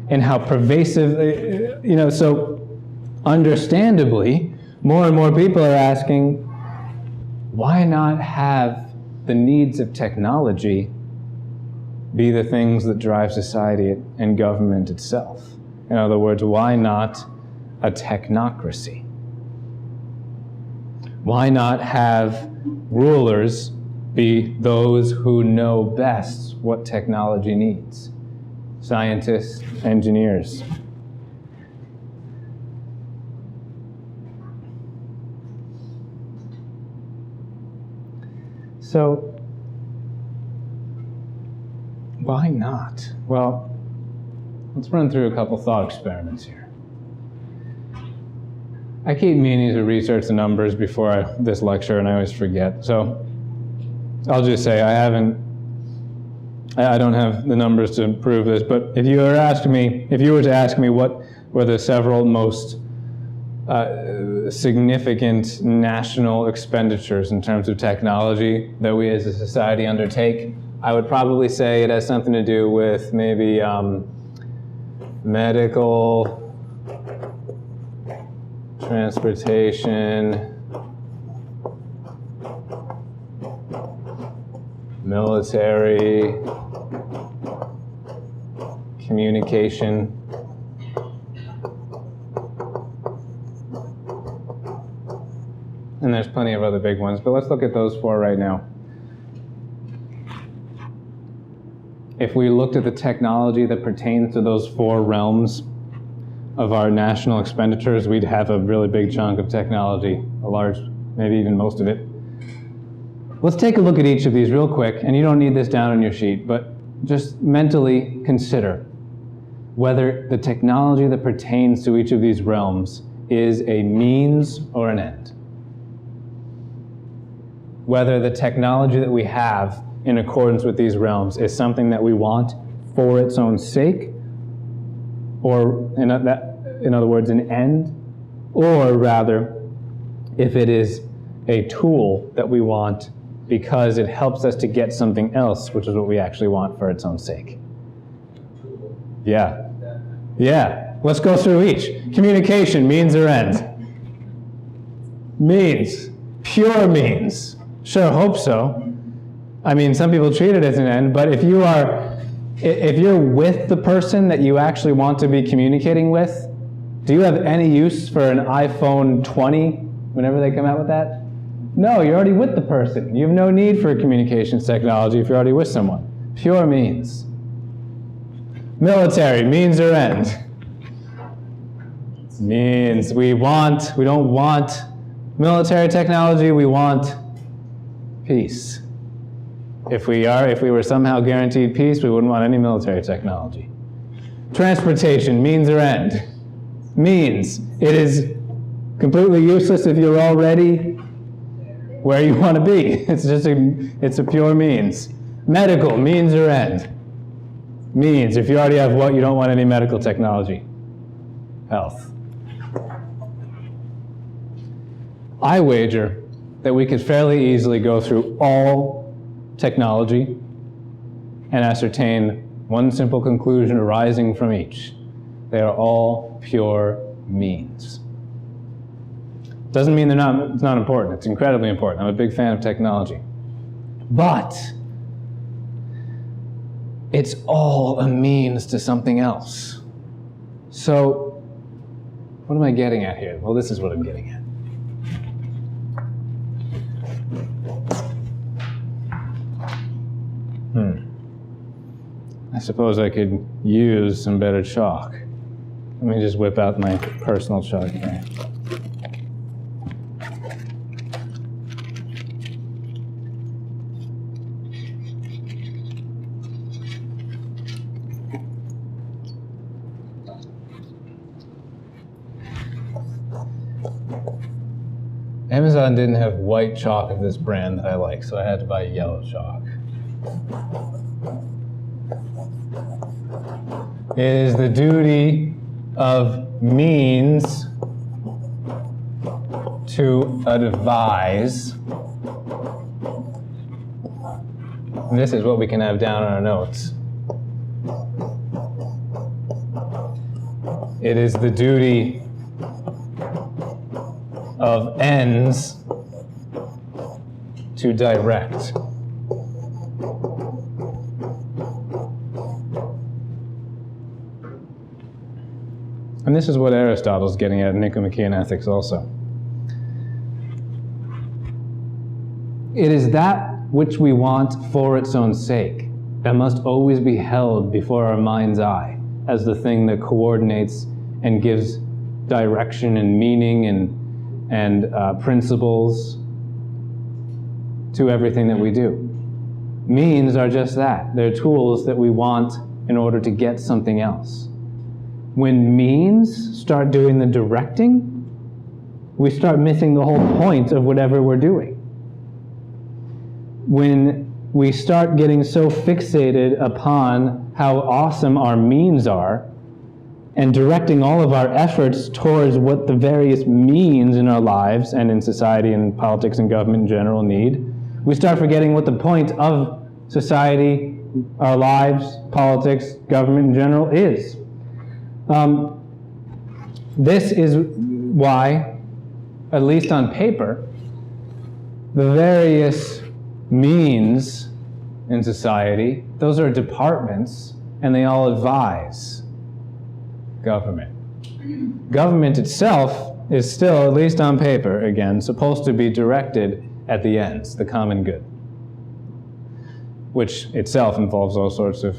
A: and how pervasive, so understandably, more and more people are asking, why not have the needs of technology be the things that drive society and government itself? In other words, why not a technocracy? Why not have rulers be those who know best what technology needs? Scientists, engineers. So, why not? Well, let's run through a couple thought experiments here. I keep meaning to research the numbers before this lecture, and I always forget. So I'll just say I don't have the numbers to prove this, but if you were to ask me what were the several most significant national expenditures in terms of technology that we as a society undertake, I would probably say it has something to do with maybe medical, transportation, military, communication, and there's plenty of other big ones, but let's look at those four right now. If we looked at the technology that pertains to those four realms of our national expenditures, we'd have a really big chunk of technology, a large, maybe even most of it. Let's take a look at each of these real quick, and you don't need this down on your sheet, but just mentally consider whether the technology that pertains to each of these realms is a means or an end. Whether the technology that we have in accordance with these realms is something that we want for its own sake, or in other words, an end, or rather, if it is a tool that we want because it helps us to get something else, which is what we actually want for its own sake. Yeah. Yeah. Let's go through each. Communication, means or end? Means. Pure means. Sure, hope so. I mean, some people treat it as an end, but if you're with the person that you actually want to be communicating with, do you have any use for an iPhone 20 whenever they come out with that? No, you're already with the person. You have no need for communications technology if you're already with someone. Pure means. Military, means or end? Means. We don't want military technology, we want peace. If we were somehow guaranteed peace, we wouldn't want any military technology. Transportation, means or end? Means. It is completely useless if you're already where you want to be. It's a pure means. Medical, means or end? Means. If you already have what, you don't want any medical technology. Health. I wager that we could fairly easily go through all technology and ascertain one simple conclusion arising from each. They are all pure means. Doesn't mean it's not important. It's incredibly important. I'm a big fan of technology. But it's all a means to something else. So what am I getting at here? Well, this is what I'm getting at. I suppose I could use some better chalk. Let me just whip out my personal chalk here. Amazon didn't have white chalk of this brand that I like, so I had to buy yellow chalk. It is the duty of means to advise. And this is what we can have down on our notes. It is the duty of ends to direct. And this is what Aristotle's getting at in Nicomachean Ethics also. It is that which we want for its own sake that must always be held before our mind's eye as the thing that coordinates and gives direction and meaning and principles to everything that we do. Means are just that. They're tools that we want in order to get something else. When means start doing the directing, we start missing the whole point of whatever we're doing. When we start getting so fixated upon how awesome our means are and directing all of our efforts towards what the various means in our lives and in society and politics and government in general need, we start forgetting what the point of society, our lives, politics, government in general is. This is why, at least on paper, the various means in society. Those are departments, and they all advise government. Government itself is still, at least on paper, again, supposed to be directed at the ends, the common good, which itself involves all sorts of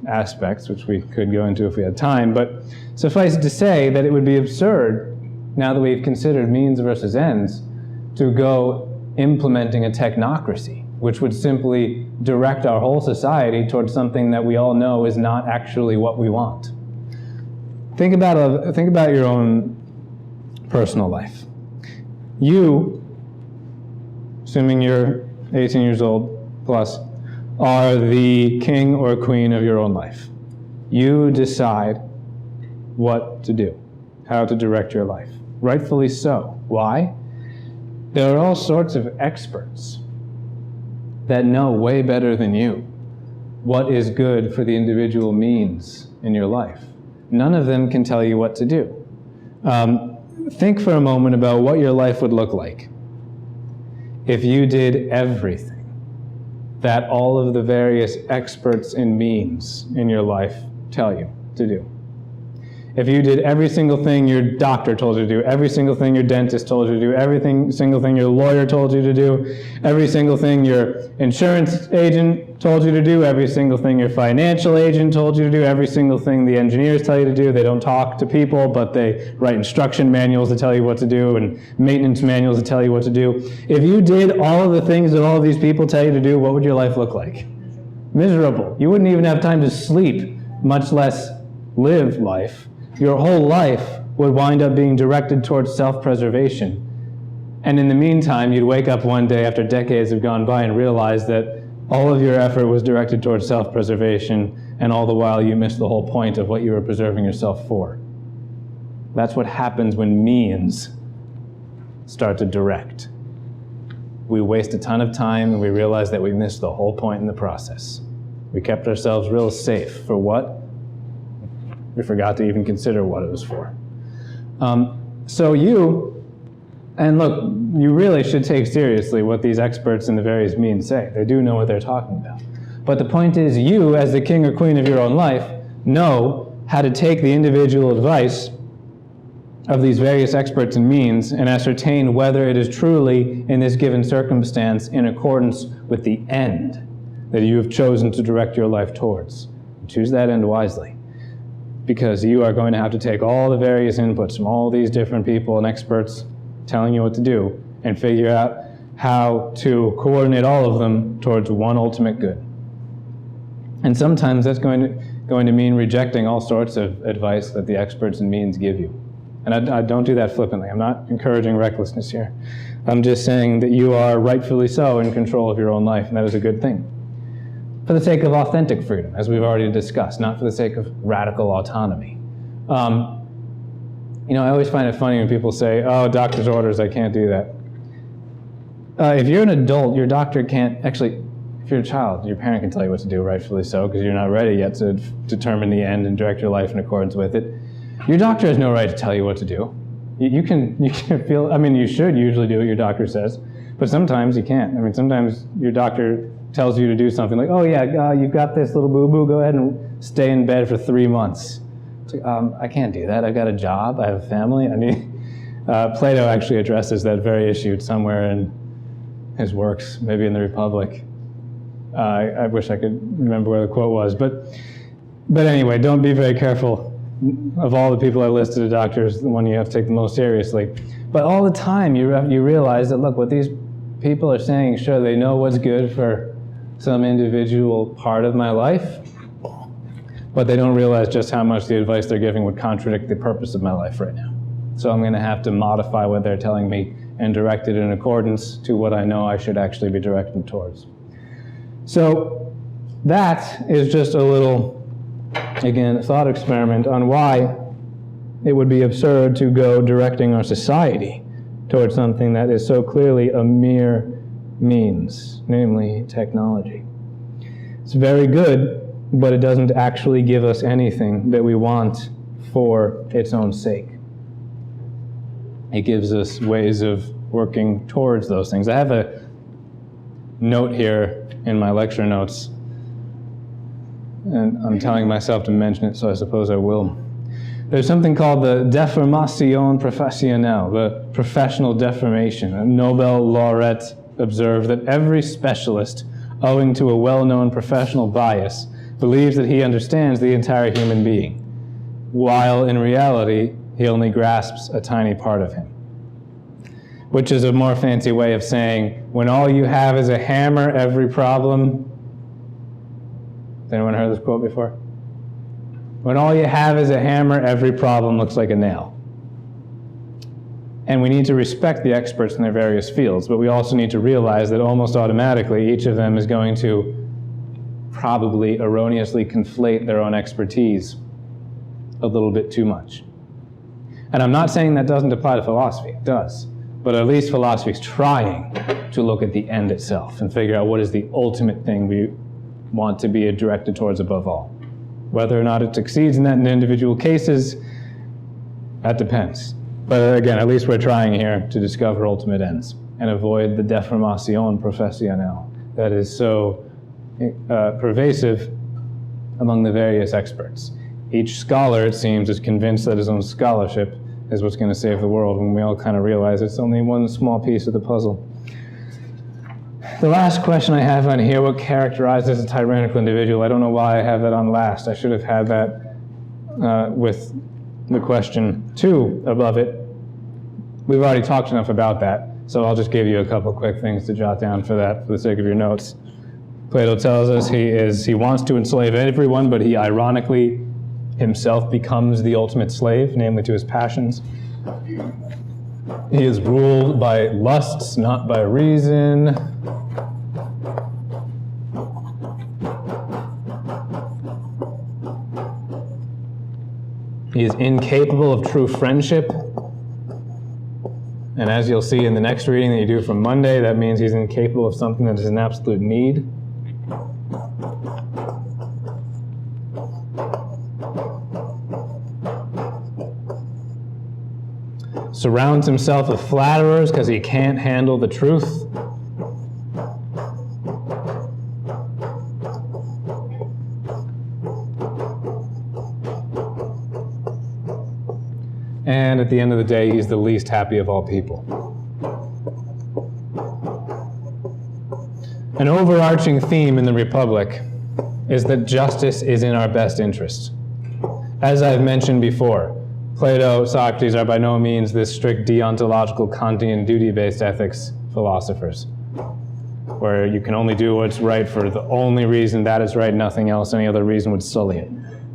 A: aspects, which we could go into if we had time. But suffice it to say that it would be absurd, now that we've considered means versus ends, to go implementing a technocracy, which would simply direct our whole society towards something that we all know is not actually what we want. Think about your own personal life. You, assuming you're 18 years old plus, are the king or queen of your own life. You decide what to do, how to direct your life. Rightfully so. Why? There are all sorts of experts that know way better than you what is good for the individual means in your life. None of them can tell you what to do. Think for a moment about what your life would look like if you did everything that all of the various experts in means in your life tell you to do. If you did every single thing your doctor told you to do, every single thing your dentist told you to do, every single thing your lawyer told you to do, every single thing your insurance agent told you to do, every single thing your financial agent told you to do, every single thing the engineers tell you to do. They don't talk to people, but they write instruction manuals to tell you what to do and maintenance manuals to tell you what to do. If you did all of the things that all of these people tell you to do, what would your life look like? Miserable. You wouldn't even have time to sleep, much less live life. Your whole life would wind up being directed towards self-preservation. And in the meantime, you'd wake up one day after decades have gone by and realize that all of your effort was directed towards self-preservation, and all the while you missed the whole point of what you were preserving yourself for. That's what happens when means start to direct. We waste a ton of time and we realize that we missed the whole point in the process. We kept ourselves real safe. For what? We forgot to even consider what it was for. And look, you really should take seriously what these experts in the various means say. They do know what they're talking about. But the point is, you, as the king or queen of your own life, know how to take the individual advice of these various experts and means and ascertain whether it is truly, in this given circumstance, in accordance with the end that you have chosen to direct your life towards. Choose that end wisely, because you are going to have to take all the various inputs from all these different people and experts telling you what to do and figure out how to coordinate all of them towards one ultimate good. And sometimes that's going to mean rejecting all sorts of advice that the experts and means give you. And I don't do that flippantly. I'm not encouraging recklessness here. I'm just saying that you are rightfully so in control of your own life, and that is a good thing. For the sake of authentic freedom, as we've already discussed, not for the sake of radical autonomy. I always find it funny when people say, oh, doctor's orders, I can't do that. If you're an adult, your doctor can't, actually, if you're a child, your parent can tell you what to do, rightfully so, because you're not ready yet to determine the end and direct your life in accordance with it. Your doctor has no right to tell you what to do. You can feel, you should usually do what your doctor says, but sometimes you can't. Sometimes your doctor tells you to do something like, oh yeah, you've got this little boo-boo, go ahead and stay in bed for 3 months. It's like, I can't do that. I've got a job, I have a family. Plato actually addresses that very issue somewhere in his works, maybe in the Republic. I wish I could remember where the quote was, but anyway, don't be very careful. Of all the people I listed as doctors, the one you have to take the most seriously. But all the time you realize that, look, what these people are saying, sure, they know what's good for some individual part of my life, but they don't realize just how much the advice they're giving would contradict the purpose of my life right now. So I'm going to have to modify what they're telling me and direct it in accordance to what I know I should actually be directed towards. So that is just a little, again, thought experiment on why it would be absurd to go directing our society towards something that is so clearly a mere means, namely technology. It's very good, but it doesn't actually give us anything that we want for its own sake. It gives us ways of working towards those things. I have a note here in my lecture notes, and I'm telling myself to mention it, so I suppose I will. There's something called the deformation professionnelle, the professional deformation. A Nobel laureate observed that every specialist, owing to a well-known professional bias, believes that he understands the entire human being, while in reality, he only grasps a tiny part of him. Which is a more fancy way of saying, when all you have is a hammer, every problem... Has anyone heard this quote before? When all you have is a hammer, every problem looks like a nail. And we need to respect the experts in their various fields, but we also need to realize that almost automatically each of them is going to probably erroneously conflate their own expertise a little bit too much. And I'm not saying that doesn't apply to philosophy, it does. But at least philosophy is trying to look at the end itself and figure out what is the ultimate thing we want to be directed towards above all. Whether or not it succeeds in that in individual cases, that depends. But again, at least we're trying here to discover ultimate ends and avoid the deformation professionnelle that is so pervasive among the various experts. Each scholar, it seems, is convinced that his own scholarship is what's going to save the world, when we all kind of realize it's only one small piece of the puzzle. The last question I have on here, what characterizes a tyrannical individual? I don't know why I have that on last. I should have had that with the question 2 above it. We've already talked enough about that, so I'll just give you a couple quick things to jot down for that, for the sake of your notes. Plato tells us he wants to enslave everyone, but he ironically himself becomes the ultimate slave, namely to his passions. He is ruled by lusts, not by reason. He is incapable of true friendship. And as you'll see in the next reading that you do from Monday, that means he's incapable of something that is an absolute need. Surrounds himself with flatterers because he can't handle the truth. And at the end of the day, he's the least happy of all people. An overarching theme in the Republic is that justice is in our best interest. As I've mentioned before, Plato, Socrates are by no means this strict deontological Kantian duty-based ethics philosophers, where you can only do what's right for the only reason that is right, nothing else, any other reason would sully it.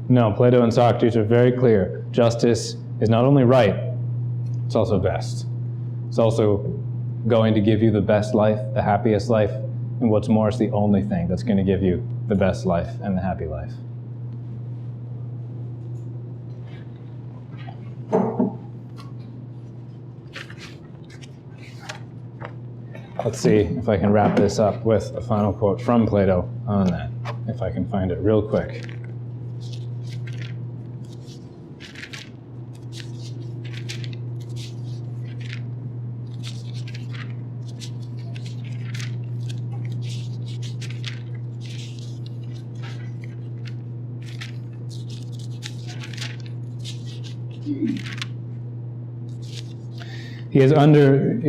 A: No, Plato and Socrates are very clear. Justice is not only right, it's also best. It's also going to give you the best life, the happiest life, and what's more, it's the only thing that's going to give you the best life and the happy life. Let's see if I can wrap this up with a final quote from Plato on that, if I can find it real quick. He is under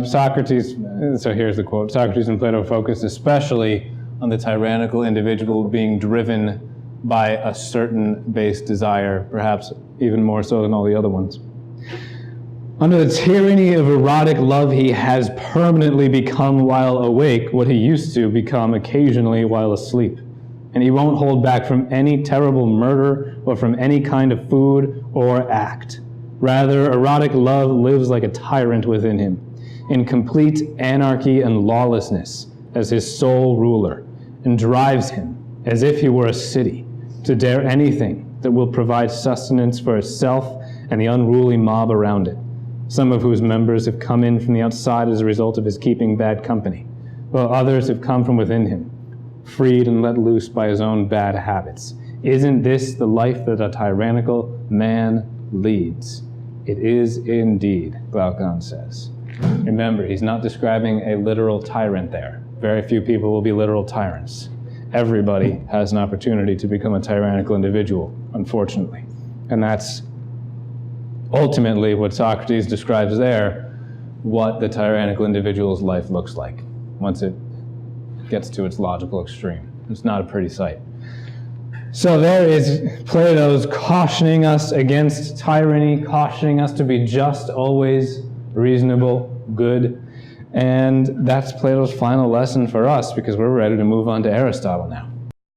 A: Socrates, so here's the quote, Socrates and Plato focused especially on the tyrannical individual being driven by a certain base desire, perhaps even more so than all the other ones. Under the tyranny of erotic love, he has permanently become while awake what he used to become occasionally while asleep. And he won't hold back from any terrible murder or from any kind of food or act. Rather, erotic love lives like a tyrant within him, in complete anarchy and lawlessness as his sole ruler, and drives him, as if he were a city, to dare anything that will provide sustenance for itself and the unruly mob around it, some of whose members have come in from the outside as a result of his keeping bad company, while others have come from within him, freed and let loose by his own bad habits. Isn't this the life that a tyrannical man leads? It is indeed, Glaucon says. Remember, he's not describing a literal tyrant there. Very few people will be literal tyrants. Everybody has an opportunity to become a tyrannical individual, unfortunately. And that's ultimately what Socrates describes there, what the tyrannical individual's life looks like once it gets to its logical extreme. It's not a pretty sight. So there is Plato's cautioning us against tyranny, cautioning us to be just, always, reasonable, good. And that's Plato's final lesson for us, because we're ready to move on to Aristotle now.